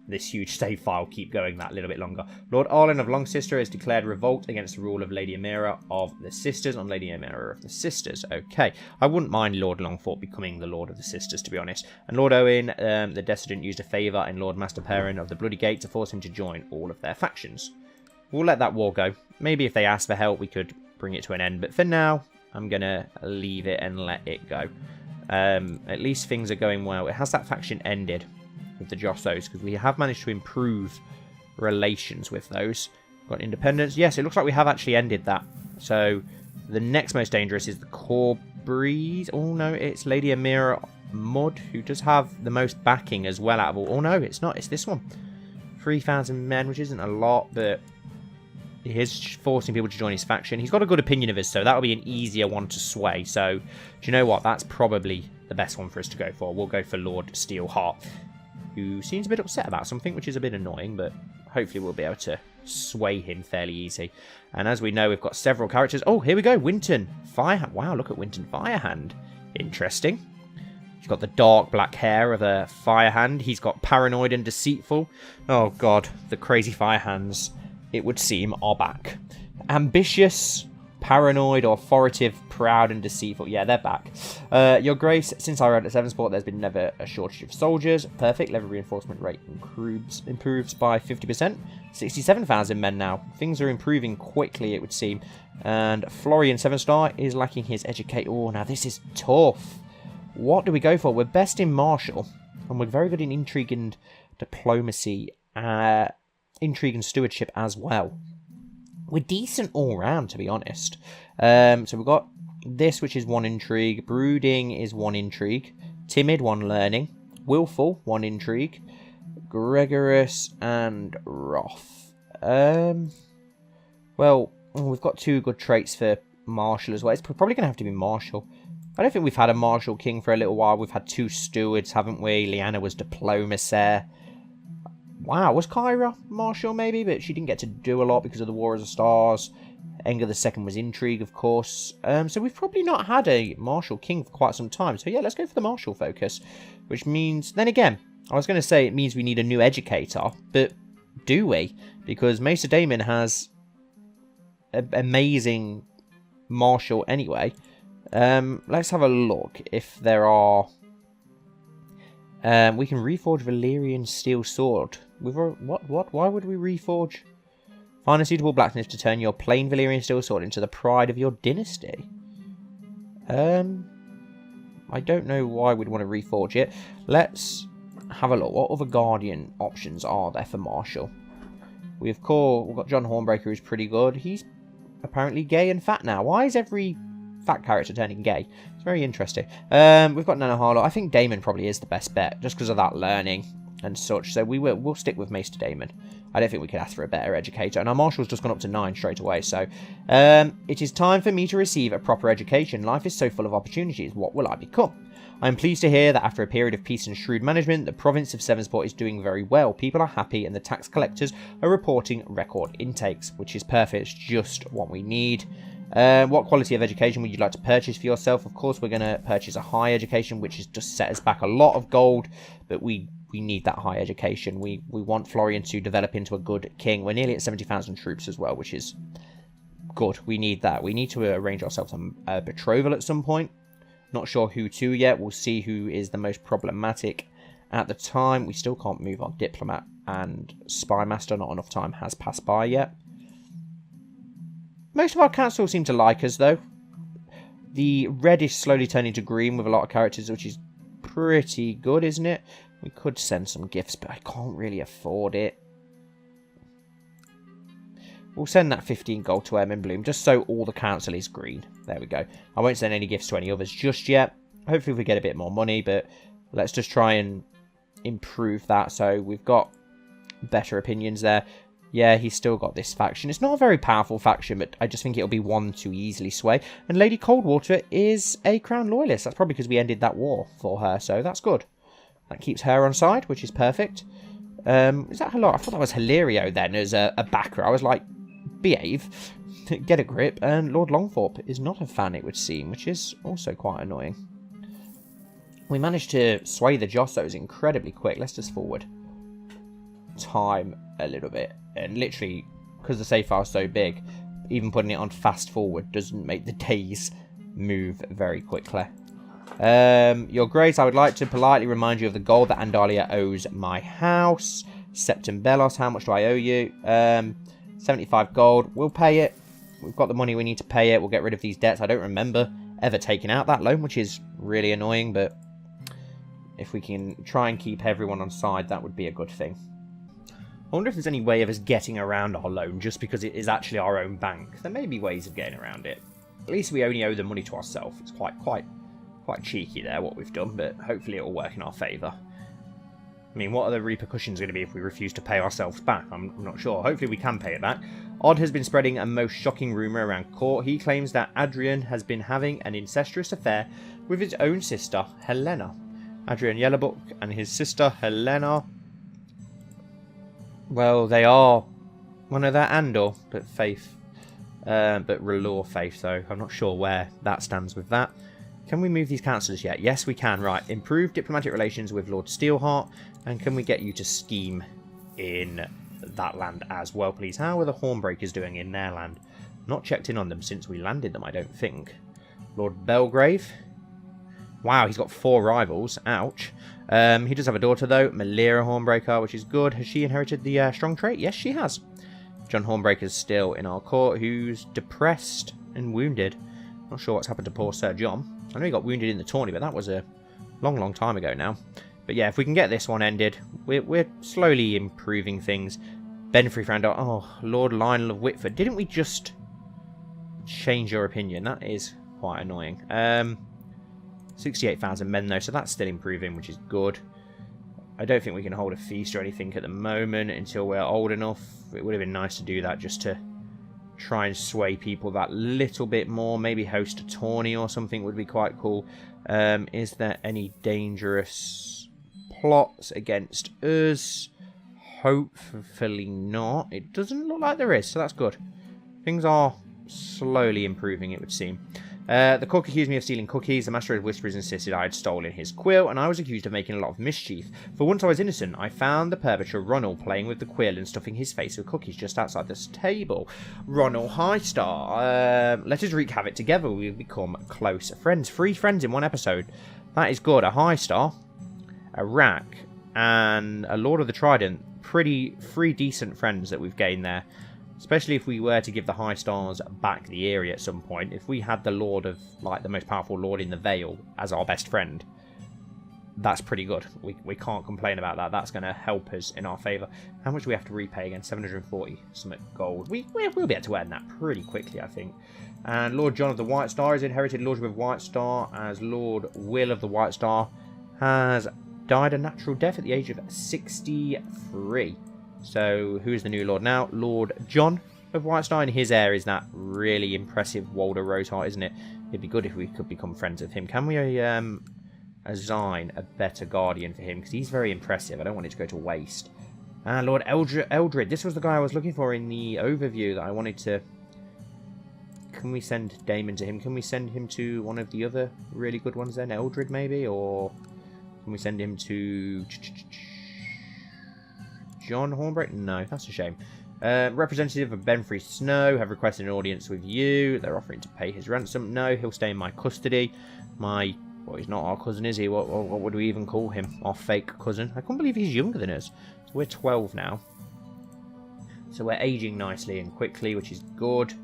this huge save file keep going that little bit longer. Lord Arlen of Longsister has declared revolt against the rule of Lady Amira of the Sisters on Lady Amira of the Sisters. Okay, I wouldn't mind Lord Longthorpe becoming the Lord of the Sisters, to be honest. And Lord Owen, the Descendant, used a favour in Lord Master Perrin of the Bloody Gate to force him to join all of their factions. We'll let that war go. Maybe if they ask for help, we could bring it to an end. But for now, I'm going to leave it and let it go. At least things are going well. It has that faction ended with the Jossos, because we have managed to improve relations with those. Got independence. Yes, it looks like we have actually ended that. So the next most dangerous is the Corbreeze. Oh no, it's Lady Amira Mudd, who does have the most backing as well out of all. Oh no, it's not. It's this one. 3,000 men, which isn't a lot, but he is forcing people to join his faction. He's got a good opinion of us, so that'll be an easier one to sway. So, do you know what? That's probably the best one for us to go for. We'll go for Lord Steelheart, who seems a bit upset about something, which is a bit annoying, but hopefully we'll be able to sway him fairly easy. And as we know, we've got several characters. Oh, here we go. Winton Firehand. Wow, look at Winton Firehand. Interesting. He's got the dark black hair of a Firehand. He's got paranoid and deceitful. Oh, God. The crazy Firehands, it would seem, are back. Ambitious, paranoid, authoritative, proud, and deceitful. Yeah, they're back. Your Grace, since I read at Sevensport, there's been never a shortage of soldiers. Perfect. Level reinforcement rate improves by 50%. 67,000 men now. Things are improving quickly, it would seem. And Florian Sevenstar is lacking his educate. Oh, now this is tough. What do we go for? We're best in martial, and we're very good in intrigue and diplomacy. Intrigue and stewardship as well. We're decent all round, to be honest. So we've got this, which is 1 intrigue. Brooding is 1 intrigue. Timid, 1 learning. Willful, 1 intrigue. Gregarious and wrath. Well, we've got 2 good traits for martial as well. It's probably going to have to be martial. I don't think we've had a martial king for a little while. We've had 2 stewards, haven't we? Lyanna was diplomacy. Wow, was Kyra martial maybe? But she didn't get to do a lot because of the War of the Stars. Enga II was intrigue, of course. So we've probably not had a martial king for quite some time. So yeah, let's go for the martial focus. Which means, then again, I was going to say it means we need a new educator. But do we? Because Maester Damon has an amazing martial anyway. Let's have a look if there are... we can reforge Valyrian steel sword. What? Why would we reforge? Find a suitable blacksmith to turn your plain Valyrian steel sword into the pride of your dynasty. I don't know why we'd want to reforge it. Let's have a look. What other Guardian options are there for martial? We've got John Hornbreaker, who's pretty good. He's apparently gay and fat now. Why is every fat character turning gay? It's very interesting. We've got Nana Harlow. I think Daemon probably is the best bet, just because of that learning and such. So we'll stick with Maester Daemon. I don't think we could ask for a better educator. And our marshal's just gone up to 9 straight away. So it is time for me to receive a proper education. Life is so full of opportunities. What will I become? I am pleased to hear that after a period of peace and shrewd management, the province of Sevensport is doing very well. People are happy and the tax collectors are reporting record intakes, which is perfect. It's just what we need. What quality of education would you like to purchase for yourself? Of course, we're going to purchase a high education, which has just set us back a lot of gold, but we need that high education. We want Florian to develop into a good king. We're nearly at 70,000 troops as well, which is good. We need that. We need to arrange ourselves a betrothal at some point. Not sure who to yet. We'll see who is the most problematic at the time. We still can't move on diplomat and spy master. Not enough time has passed by yet. Most of our council seem to like us, though. The red is slowly turning to green with a lot of characters, which is pretty good, isn't it? We could send some gifts, but I can't really afford it. We'll send that 15 gold to Ermin Bloom, just so all the council is green. There we go. I won't send any gifts to any others just yet. Hopefully we get a bit more money, but let's just try and improve that. So we've got better opinions there. Yeah, he's still got this faction. It's not a very powerful faction, but I just think it'll be one to easily sway. And Lady Coldwater is a Crown Loyalist. That's probably because we ended that war for her, so that's good. That keeps her on side, which is perfect. Is that Hilario? I thought that was Hilario then as a backer. I was like, behave, get a grip. And Lord Longthorpe is not a fan, it would seem, which is also quite annoying. We managed to sway the Jossos incredibly quick. Let's just forward. time a little bit. And literally, because the save file is so big, even putting it on fast forward doesn't make the days move very quickly. Your Grace, I would like to politely remind you of the gold that Andalia owes my house. Septim Belos, how much do I owe you? 75 gold. We'll pay it. We've got the money we need to pay it. We'll get rid of these debts. I don't remember ever taking out that loan, which is really annoying, but if we can try and keep everyone on side, that would be a good thing. I wonder if there's any way of us getting around our loan just because it is actually our own bank. There may be ways of getting around it. At least we only owe the money to ourselves. It's quite cheeky there, what we've done, but hopefully it will work in our favour. I mean, what are the repercussions going to be if we refuse to pay ourselves back? I'm not sure. Hopefully we can pay it back. Odd has been spreading a most shocking rumour around court. He claims that Adrian has been having an incestuous affair with his own sister, Helena. Adrian Yellowbook and his sister, Helena. Well, they are one of their Andor, but Faith. But R'hllor Faith, so I'm not sure where that stands with that. Can we move these councillors yet? Yes, we can. Right. Improve diplomatic relations with Lord Steelheart. And can we get you to scheme in that land as well, please? How are the Hornbreakers doing in their land? Not checked in on them since we landed them, I don't think. Lord Belgrave. Wow, he's got 4 rivals. Ouch. He does have a daughter, though. Malira Hornbreaker, which is good. Has she inherited the strong trait? Yes, she has. John Hornbreaker's still in our court, who's depressed and wounded. Not sure what's happened to poor Sir John. I know he got wounded in the tourney, but that was a long time ago now. But yeah, if we can get this one ended, we're slowly improving things. Benfrey found out, oh, Lord Lionel of Whitford. Didn't we just change your opinion? That is quite annoying. 68,000 men though, so that's still improving, which is good. I don't think we can hold a feast or anything at the moment until we're old enough. It would have been nice to do that just to try and sway people that little bit more. Maybe host a tourney or something would be quite cool. Is there any dangerous plots against us? Hopefully not. It doesn't look like there is, so that's good. Things are slowly improving, it would seem. The cook accused me of stealing cookies. The Master of Whispers insisted I had stolen his quill, and I was accused of making a lot of mischief. For once I was innocent, I found the perpetrator Ronald playing with the quill and stuffing his face with cookies just outside this table. Ronald Highstar. Let us wreak havoc together. We've become close friends. 3 friends in one episode. That is good. A Highstar, a Rack, and a Lord of the Trident. 3 decent friends that we've gained there. Especially if we were to give the High Stars back the area at some point. If we had the Lord of, like, the most powerful Lord in the Vale as our best friend, that's pretty good. We can't complain about that. That's going to help us in our favour. How much do we have to repay again? 740 something gold. We'll be able to earn that pretty quickly, I think. And Lord John of the White Star is inherited Lordship of White Star, as Lord Will of the White Star has died a natural death at the age of 63. So, who is the new Lord now? Lord John of White Star, and his heir is that really impressive Walder Roseheart, isn't it? It'd be good if we could become friends with him. Can we assign a better guardian for him? Because he's very impressive. I don't want it to go to waste. And Lord Eldred. This was the guy I was looking for in the overview that I wanted to... Can we send Damon to him? Can we send him to one of the other really good ones then? Eldred, maybe? Or can we send him to... John Hornbreak? No, that's a shame. Representative of Benfrey Snow have requested an audience with you. They're offering to pay his ransom. No, he'll stay in my custody. Well, he's not our cousin, is he? What would we even call him? Our fake cousin? I can't believe he's younger than us. So we're 12 now. So we're aging nicely and quickly, which is good.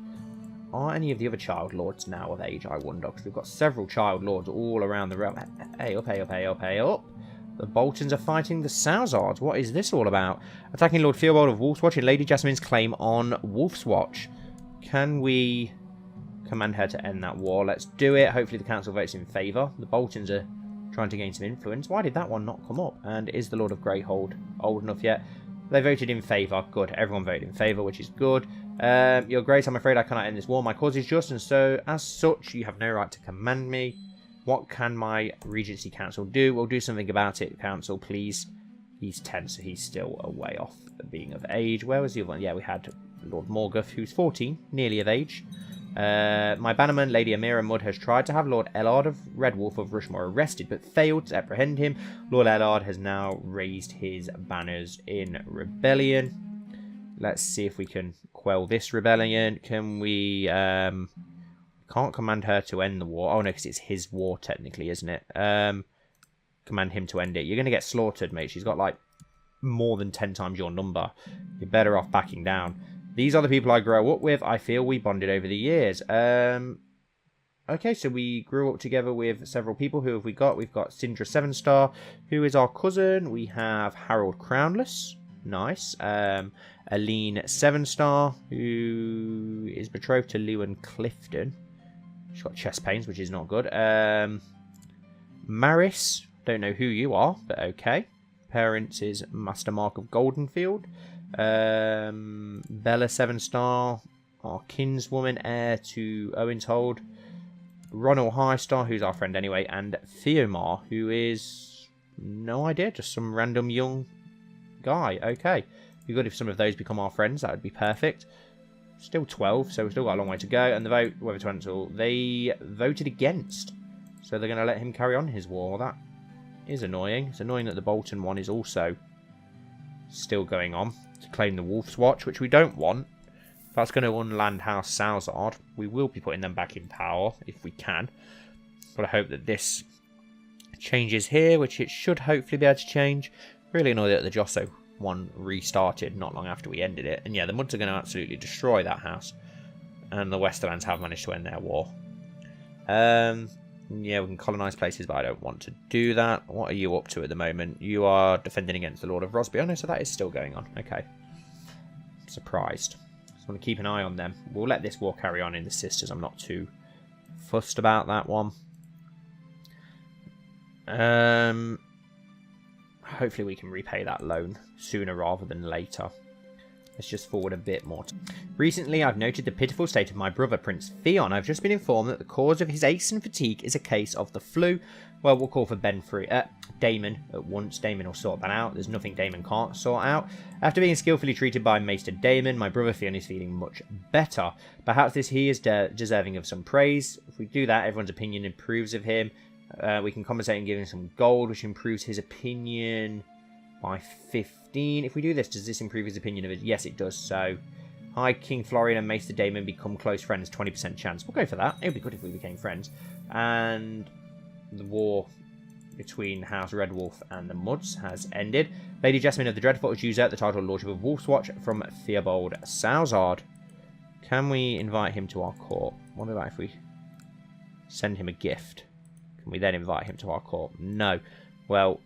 Are any of the other child lords now of age, I wonder? Because we've got several child lords all around the realm. Hey up, hey up, hey up, hey up. The Boltons are fighting the Salzards. What is this all about? Attacking Lord Theobald of Wolfswatch and Lady Jasmine's claim on Wolfswatch. Can we command her to end that war? Let's do it. Hopefully the council votes in favour. The Boltons are trying to gain some influence. Why did that one not come up? And is the Lord of Greyhold old enough yet? They voted in favour. Good. Everyone voted in favour, which is good. Your Grace, I'm afraid I cannot end this war. My cause is just, and so, as such, you have no right to command me. What can my Regency Council do? We'll do something about it, Council, please. He's 10, so he's still a way off being of age. Where was the other one? Yeah, we had Lord Morgoth, who's 14, nearly of age. My bannerman, Lady Amira Mudd, has tried to have Lord Ellard of Red Wolf of Rushmore arrested, but failed to apprehend him. Lord Ellard has now raised his banners in rebellion. Let's see if we can quell this rebellion. Can we... can't command her to end the war. Oh, no, because it's his war, technically, isn't it? Command him to end it. You're going to get slaughtered, mate. She's got, like, more than 10 times your number. You're better off backing down. These are the people I grew up with. I feel we bonded over the years. Okay, so we grew up together with several people. Who have we got? We've got Sindra Sevenstar, who is our cousin. We have Harold Crownless. Nice. Aline Sevenstar, who is betrothed to Lewin Clifton. She's got chest pains, which is not good. Maris, don't know who you are, but okay. Parents is Master Mark of Goldenfield. Bella Sevenstar, our kinswoman, heir to Owentold. Ronald Highstar, who's our friend anyway, and Theomar, who is no idea, just some random young guy. Okay, be good if some of those become our friends. That would be perfect. Still 12, so we've still got a long way to go. And the vote, whether to cancel, they voted against, so they're going to let him carry on his war. That is annoying. It's annoying that the Bolton one is also still going on to claim the Wolf's Watch, which we don't want. If that's going to unland House Salzard, we will be putting them back in power if we can. But I hope that this changes here, which it should hopefully be able to change. Really annoyed that the Josso one restarted not long after we ended it. And yeah, the Mudds are going to absolutely destroy that house. And the Westerlands have managed to end their war. Yeah, we can colonise places, but I don't want to do that. What are you up to at the moment? You are defending against the Lord of Rosby. Oh no, so that is still going on. Okay. Surprised. Just want to keep an eye on them. We'll let this war carry on in the Sisters. I'm not too fussed about that one. Hopefully we can repay that loan sooner rather than later. Let's just forward a bit more. Recently, I've noted the pitiful state of my brother, Prince Theon. I've just been informed that the cause of his ache and fatigue is a case of the flu. Well, we'll call for Damon at once. Damon will sort that out. There's nothing Damon can't sort out. After being skillfully treated by Maester Damon, my brother Theon is feeling much better. Perhaps he is deserving of some praise. If we do that, everyone's opinion improves of him. We can compensate and give him some gold, which improves his opinion by 15. If we do this, does this improve his opinion of it? Yes, it does. So, hi, King Florian and Maester Damon become close friends. 20% chance. We'll go for that. It would be good if we became friends. And the war between House Red Wolf and the Mudds has ended. Lady Jessamine of the Dreadful has usurped the title of Lordship of Wolf's Watch from Theobald Salzard. Can we invite him to our court? What about if we send him a gift? Can we then invite him to our court? No. Well,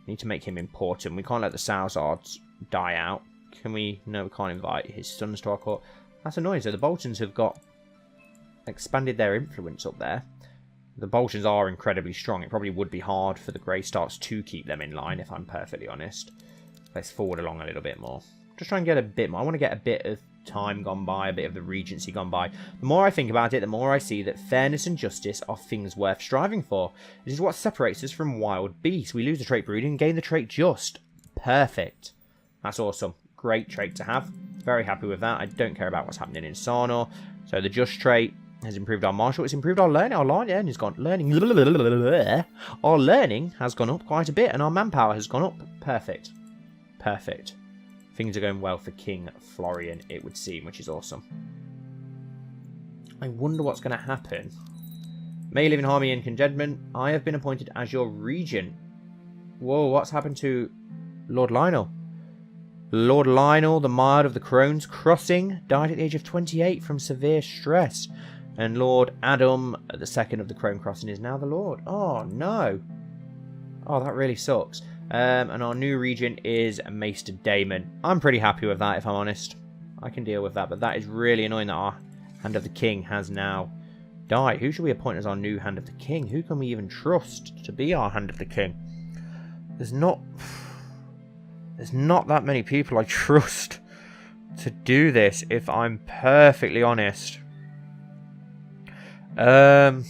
we need to make him important. We can't let the Salzards die out. Can we? No, we can't invite his sons to our court. That's annoying. So the Boltons have got expanded their influence up there. The Boltons are incredibly strong. It probably would be hard for the Greystarks to keep them in line, if I'm perfectly honest. Let's forward along a little bit more. Just try and get a bit more. I want to get a bit of time gone by, a bit of the Regency gone by. The more I think about it, the more I see that fairness and justice are things worth striving for. It is what separates us from wild beasts. We lose the trait breeding and gain the trait just. Perfect. That's awesome. Great trait to have. Very happy with that. I don't care about what's happening in Sarnor. So the just trait has improved our martial. It's improved our learning. Our learning has gone. Our learning has gone up quite a bit, and our manpower has gone up. Perfect. Perfect. Things are going well for King Florian, it would seem, which is awesome. I wonder what's going to happen. May you live in harmony and contentment. I have been appointed as your regent. Whoa, what's happened to Lord Lionel? Lord Lionel, the Mard of the Crone's Crossing, died at the age of 28 from severe stress. And Lord Adam, the second of the Crone Crossing, is now the Lord. Oh, no. Oh, that really sucks. And our new regent is Maester Damon. I'm pretty happy with that, if I'm honest. I can deal with that, but that is really annoying that our Hand of the King has now died. Who should we appoint as our new Hand of the King? Who can we even trust to be our Hand of the King? There's not that many people I trust to do this, if I'm perfectly honest. There's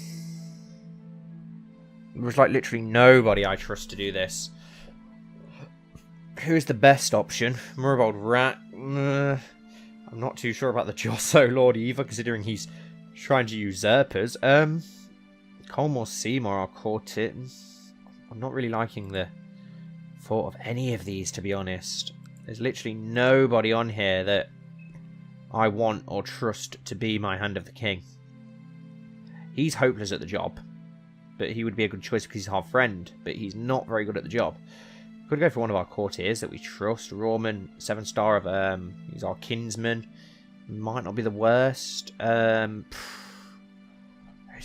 like literally nobody I trust to do this. Who is the best option? Murbold Rat. I'm not too sure about the Josso Lord either, considering he's Trying to usurp us. Colmore Seymour, our courtier. I'm not really liking the thought of any of these, to be honest. There's literally nobody on here that I want or trust to be my Hand of the King. He's hopeless at the job, but he would be a good choice because he's our friend, but he's not very good at the job. Could go for one of our courtiers that we trust. Roman Sevenstar of he's our kinsman. Might not be the worst. There's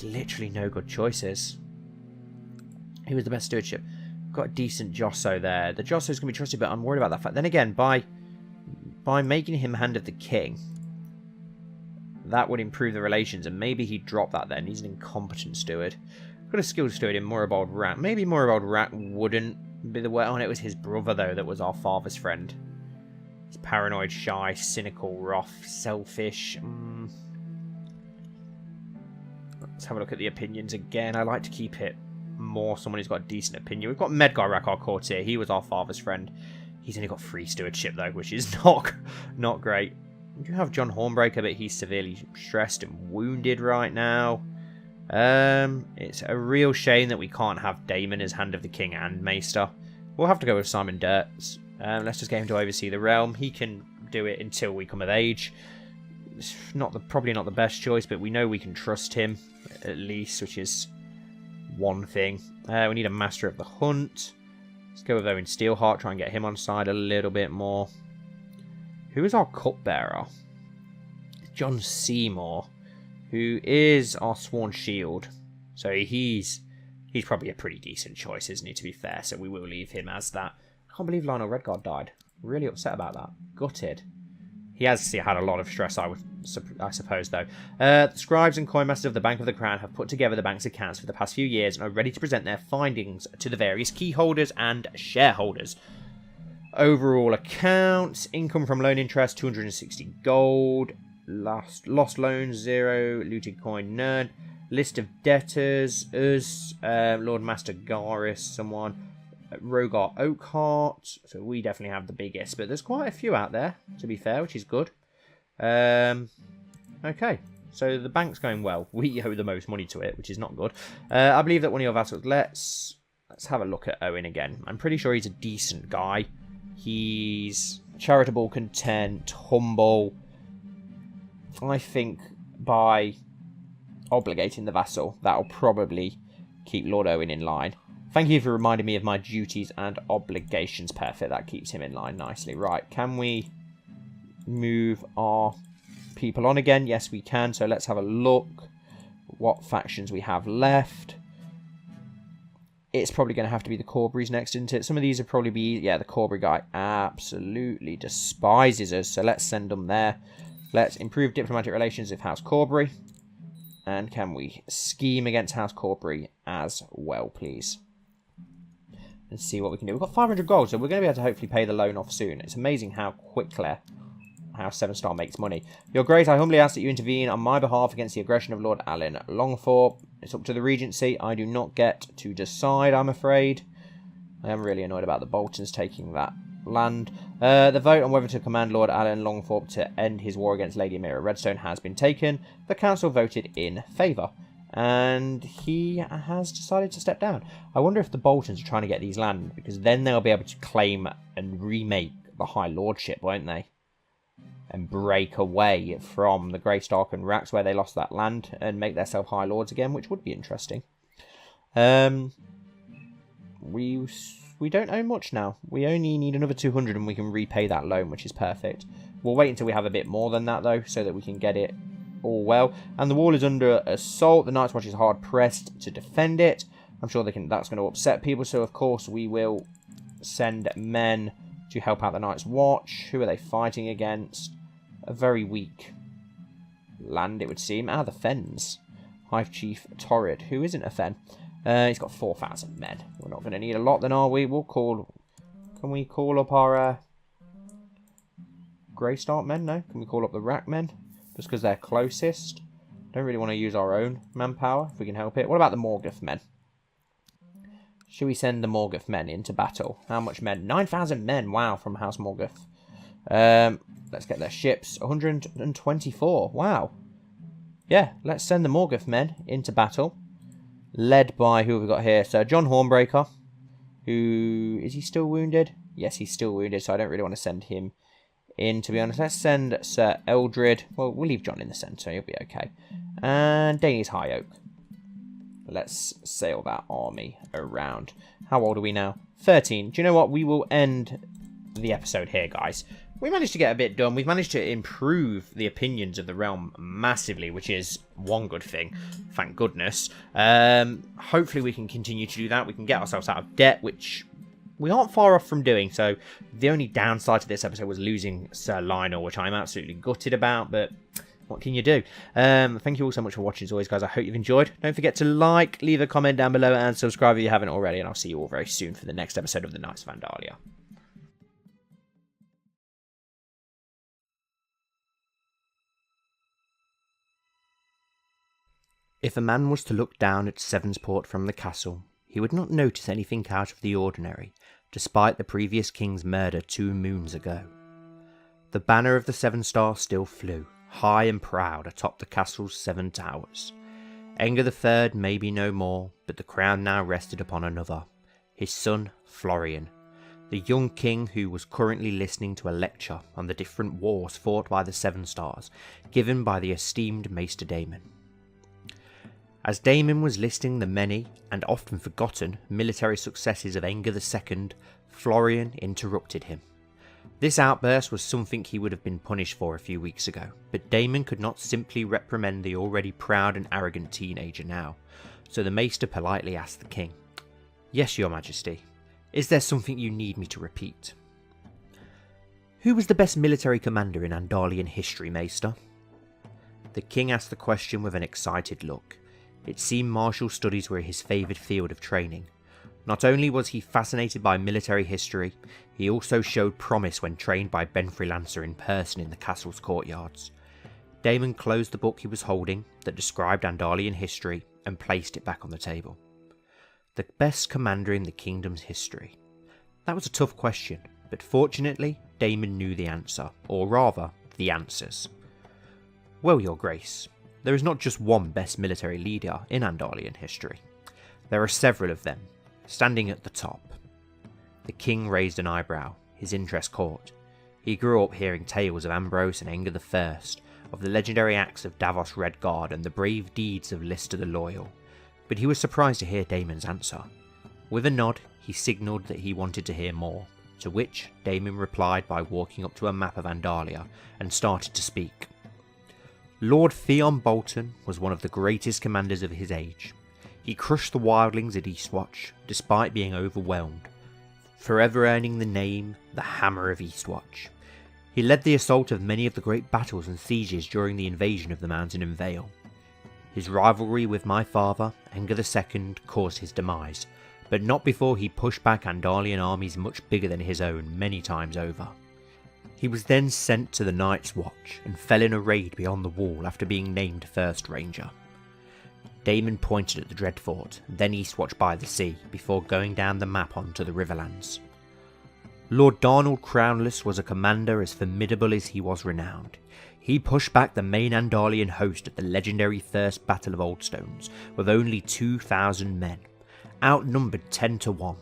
literally no good choices. Who was the best stewardship? Got a decent Josso there. The Josso's gonna be trusted, but I'm worried about that fact. Then again, by making him Hand of the King, that would improve the relations, and maybe he'd drop that then. He's an incompetent steward. Got a skilled steward in Moribald Rat. Maybe Moribald Rat wouldn't be the way. Oh, it was his brother, though, that was our father's friend. He's paranoid, shy, cynical, rough, selfish. Let's have a look at the opinions again. I like to keep it more someone who's got a decent opinion. We've got Medgarak, our courtier. He was our father's friend. He's only got 3 stewardship, though, which is not great. We do have John Hornbreaker, but he's severely stressed and wounded right now. It's a real shame that we can't have Daemon as Hand of the King and Maester. We'll have to go with Simon Dirks. Let's just get him to oversee the realm. He can do it until we come of age. It's probably not the best choice, but we know we can trust him, at least, which is one thing. We need a Master of the Hunt. Let's go with Owen Steelheart, try and get him on side a little bit more. Who is our cupbearer? John Seymour, who is our sworn shield. So he's probably a pretty decent choice, isn't he, to be fair? So we will leave him as that. I can't believe Lionel Redguard died. Really upset about that. Gutted. He has had a lot of stress, I suppose, though. The scribes and coinmasters of the Bank of the Crown have put together the bank's accounts for the past few years and are ready to present their findings to the various key holders and shareholders. Overall accounts, income from loan interest, 260 gold. Lost loans, 0. Looted coin, none. List of debtors, us. Lord Master Garis, someone. Rogar Oakhart. So we definitely have the biggest, but there's quite a few out there, to be fair, which is good. Okay, so the bank's going well. We owe the most money to it, which is not good. I believe that one of your vassals... Let's have a look at Owen again. I'm pretty sure he's a decent guy. He's charitable, content, humble. I think by obligating the vassal, that'll probably keep Lord Owen in line. Thank you for reminding me of my duties and obligations. Perfect, that keeps him in line nicely. Right, can we move our people on again? Yes, we can. So let's have a look what factions we have left. It's probably going to have to be the Corburys next, isn't it? Some of these will probably be... Yeah, the Corbury guy absolutely despises us. So let's send them there. Let's improve diplomatic relations with House Corbury. And can we scheme against House Corbury as well, please? And see what we can do. We've got 500 gold, so we're going to be able to hopefully pay the loan off soon. It's amazing how quickly House Sevenstar makes money. Your Grace, I humbly ask that you intervene on my behalf against the aggression of Lord Alan Longthorpe. It's up to the Regency. I do not get to decide, I'm afraid. I am really annoyed about the Boltons taking that land. The vote on whether to command Lord Alan Longthorpe to end his war against Lady Amira Redstone has been taken. The council voted in favour, and he has decided to step down. I wonder if the Boltons are trying to get these land, because then they'll be able to claim and remake the High Lordship, won't they? And break away from the Greystark and Rax, where they lost that land, and make themselves High Lords again, which would be interesting. We don't own much now. We only need another 200 and we can repay that loan, which is perfect. We'll wait until we have a bit more than that, though, so that we can get it all well. And the wall is under assault. The Night's Watch is hard pressed to defend it. I'm sure that's going to upset people, so of course we will send men to help out the Night's Watch. Who are they fighting against? A very weak land, it would seem. The Fens. Hive Chief Torrid, who isn't a Fen. He's got 4,000 men. We're not going to need a lot then, are we? We'll call... Can we call up our Greystark men? No. Can we call up the Rack men? Just because they're closest. Don't really want to use our own manpower, if we can help it. What about the Morgoth men? Should we send the Morgoth men into battle? How much men? 9,000 men. Wow, from House Morgoth. Let's get their ships. 124. Wow. yeah, let's send the Morgoth men into battle. Led by, who have we got here? So John Hornbreaker, who, is he still wounded? Yes, he's still wounded, so I don't really want to send him in, to be honest. Let's send Sir Eldred. Well, we'll leave John in the centre, he'll be okay. And Danie's High Oak. Let's sail that army around. How old are we now? 13. Do you know what? We will end the episode here, guys. We managed to get a bit done. We've managed to improve the opinions of the realm massively, which is one good thing. Thank goodness. Hopefully we can continue to do that. We can get ourselves out of debt, which we aren't far off from doing. So the only downside to this episode was losing Sir Lionel, which I'm absolutely gutted about, but what can you do? Thank you all so much for watching as always, guys. I hope you've enjoyed. Don't forget to like, leave a comment down below, and subscribe if you haven't already. And I'll see you all very soon for the next episode of the Knights of Andalia. If a man was to look down at Sevensport from the castle, he would not notice anything out of the ordinary, despite the previous king's murder 2 moons ago. The banner of the Sevenstar still flew, high and proud atop the castle's 7 towers. Aengar III may be no more, but the crown now rested upon another, his son Florian, the young king who was currently listening to a lecture on the different wars fought by the Sevenstars, given by the esteemed Maester Daemon. As Daemon was listing the many, and often forgotten, military successes of Aengar II, Florian interrupted him. This outburst was something he would have been punished for a few weeks ago, but Daemon could not simply reprimand the already proud and arrogant teenager now, so the Maester politely asked the king, "Yes, your majesty, is there something you need me to repeat?" "Who was the best military commander in Andalian history, Maester?" The king asked the question with an excited look. It seemed martial studies were his favoured field of training. Not only was he fascinated by military history, he also showed promise when trained by Benfrey Lancer in person in the castle's courtyards. Daemon closed the book he was holding that described Andalian history and placed it back on the table. The best commander in the kingdom's history. That was a tough question, but fortunately Daemon knew the answer, or rather, the answers. "Well, your grace, there is not just one best military leader in Andalian history. There are several of them, standing at the top." The king raised an eyebrow, his interest caught. He grew up hearing tales of Ambrose and Aengar I, of the legendary acts of Davos Redguard and the brave deeds of Lister the Loyal, but he was surprised to hear Daemon's answer. With a nod, he signalled that he wanted to hear more, to which Daemon replied by walking up to a map of Andalia and started to speak. Lord Theon Bolton was one of the greatest commanders of his age. He crushed the wildlings at Eastwatch, despite being overwhelmed, forever earning the name the Hammer of Eastwatch. He led the assault of many of the great battles and sieges during the invasion of the Mountain and Vale. His rivalry with my father, Aengar II, caused his demise, but not before he pushed back Andalian armies much bigger than his own many times over. He was then sent to the Night's Watch and fell in a raid beyond the wall after being named First Ranger. Daemon pointed at the Dreadfort, then Eastwatch by the sea, before going down the map onto the Riverlands. Lord Darnold Crownless was a commander as formidable as he was renowned. He pushed back the main Andalian host at the legendary First Battle of Oldstones with only 2,000 men, outnumbered 10 to 1.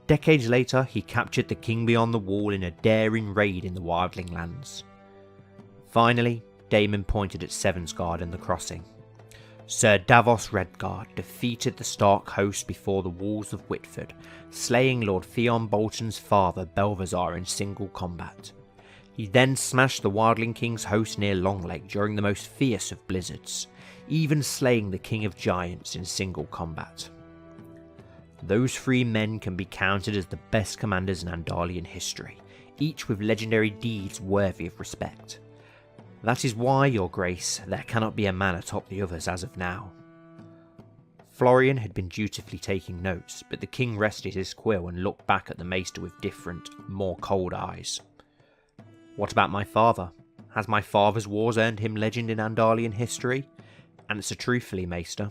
Decades later, he captured the king beyond the wall in a daring raid in the Wildling Lands. Finally, Daemon pointed at Sevensguard and the Crossing. Sir Davos Redguard defeated the Stark host before the walls of Whitford, slaying Lord Theon Bolton's father Belvazar in single combat. He then smashed the Wildling King's host near Longlake during the most fierce of blizzards, even slaying the King of Giants in single combat. Those 3 men can be counted as the best commanders in Andalian history, each with legendary deeds worthy of respect. That is why, your grace, there cannot be a man atop the others as of now. Florian had been dutifully taking notes, but the king rested his quill and looked back at the maester with different, more cold eyes. "What about my father? Has my father's wars earned him legend in Andalian history? Answer truthfully, maester."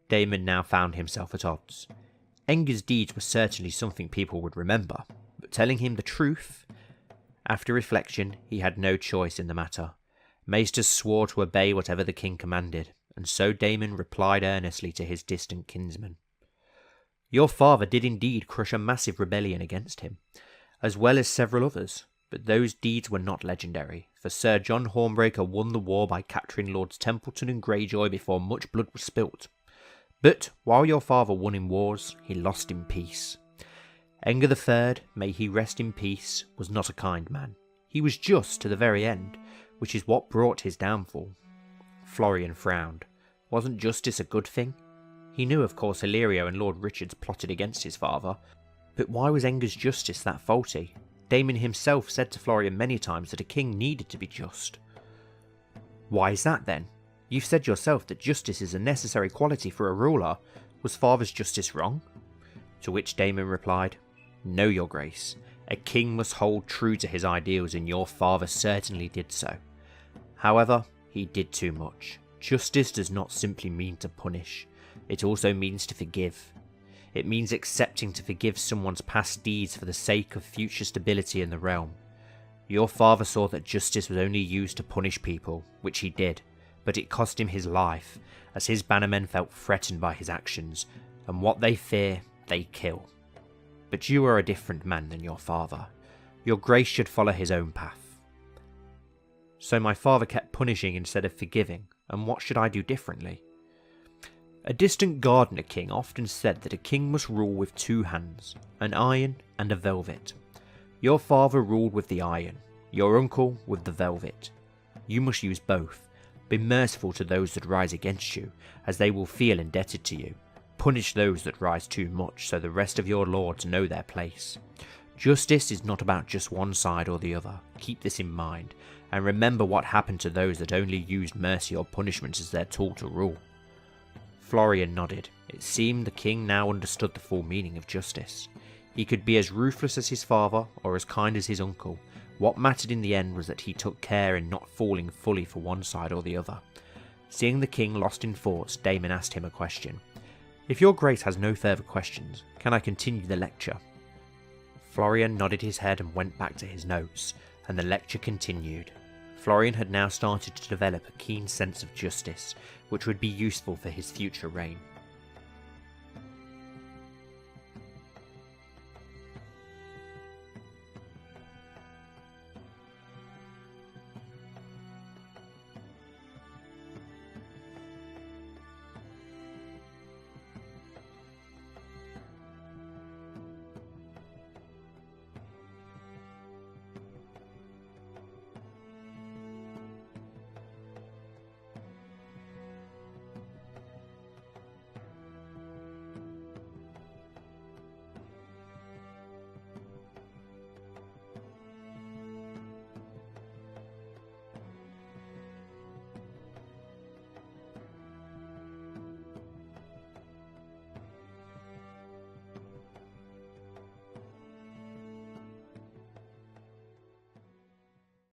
Daemon now found himself at odds. Aengar's deeds were certainly something people would remember, but telling him the truth? After reflection, he had no choice in the matter. Maesters swore to obey whatever the king commanded, and so Daemon replied earnestly to his distant kinsman. Your father did indeed crush a massive rebellion against him, as well as several others, but those deeds were not legendary, for Sir John Hornbreaker won the war by capturing Lords Templeton and Greyjoy before much blood was spilt. But while your father won in wars, he lost in peace. Aengar III, may he rest in peace, was not a kind man. He was just to the very end, which is what brought his downfall. Florian frowned. Wasn't justice a good thing? He knew, of course, Illyrio and Lord Richards plotted against his father, but why was Aengar's justice that faulty? Daemon himself said to Florian many times that a king needed to be just. Why is that then? You've said yourself that justice is a necessary quality for a ruler. Was father's justice wrong? To which Daemon replied, No, your grace. A king must hold true to his ideals, and your father certainly did so. However, he did too much. Justice does not simply mean to punish. It also means to forgive. It means accepting to forgive someone's past deeds for the sake of future stability in the realm. Your father saw that justice was only used to punish people, which he did, but it cost him his life, as his bannermen felt threatened by his actions, and what they fear, they kill. But you are a different man than your father. Your grace should follow his own path. So my father kept punishing instead of forgiving, and what should I do differently? A distant gardener king often said that a king must rule with two hands, an iron and a velvet. Your father ruled with the iron, your uncle with the velvet. You must use both. Be merciful to those that rise against you, as they will feel indebted to you. Punish those that rise too much, so the rest of your lords know their place. Justice is not about just one side or the other. Keep this in mind, and remember what happened to those that only used mercy or punishment as their tool to rule. Florian nodded. It seemed the king now understood the full meaning of justice. He could be as ruthless as his father, or as kind as his uncle. What mattered in the end was that he took care in not falling fully for one side or the other. Seeing the king lost in thoughts, Daemon asked him a question. If your grace has no further questions, can I continue the lecture? Florian nodded his head and went back to his notes, and the lecture continued. Florian had now started to develop a keen sense of justice, which would be useful for his future reign.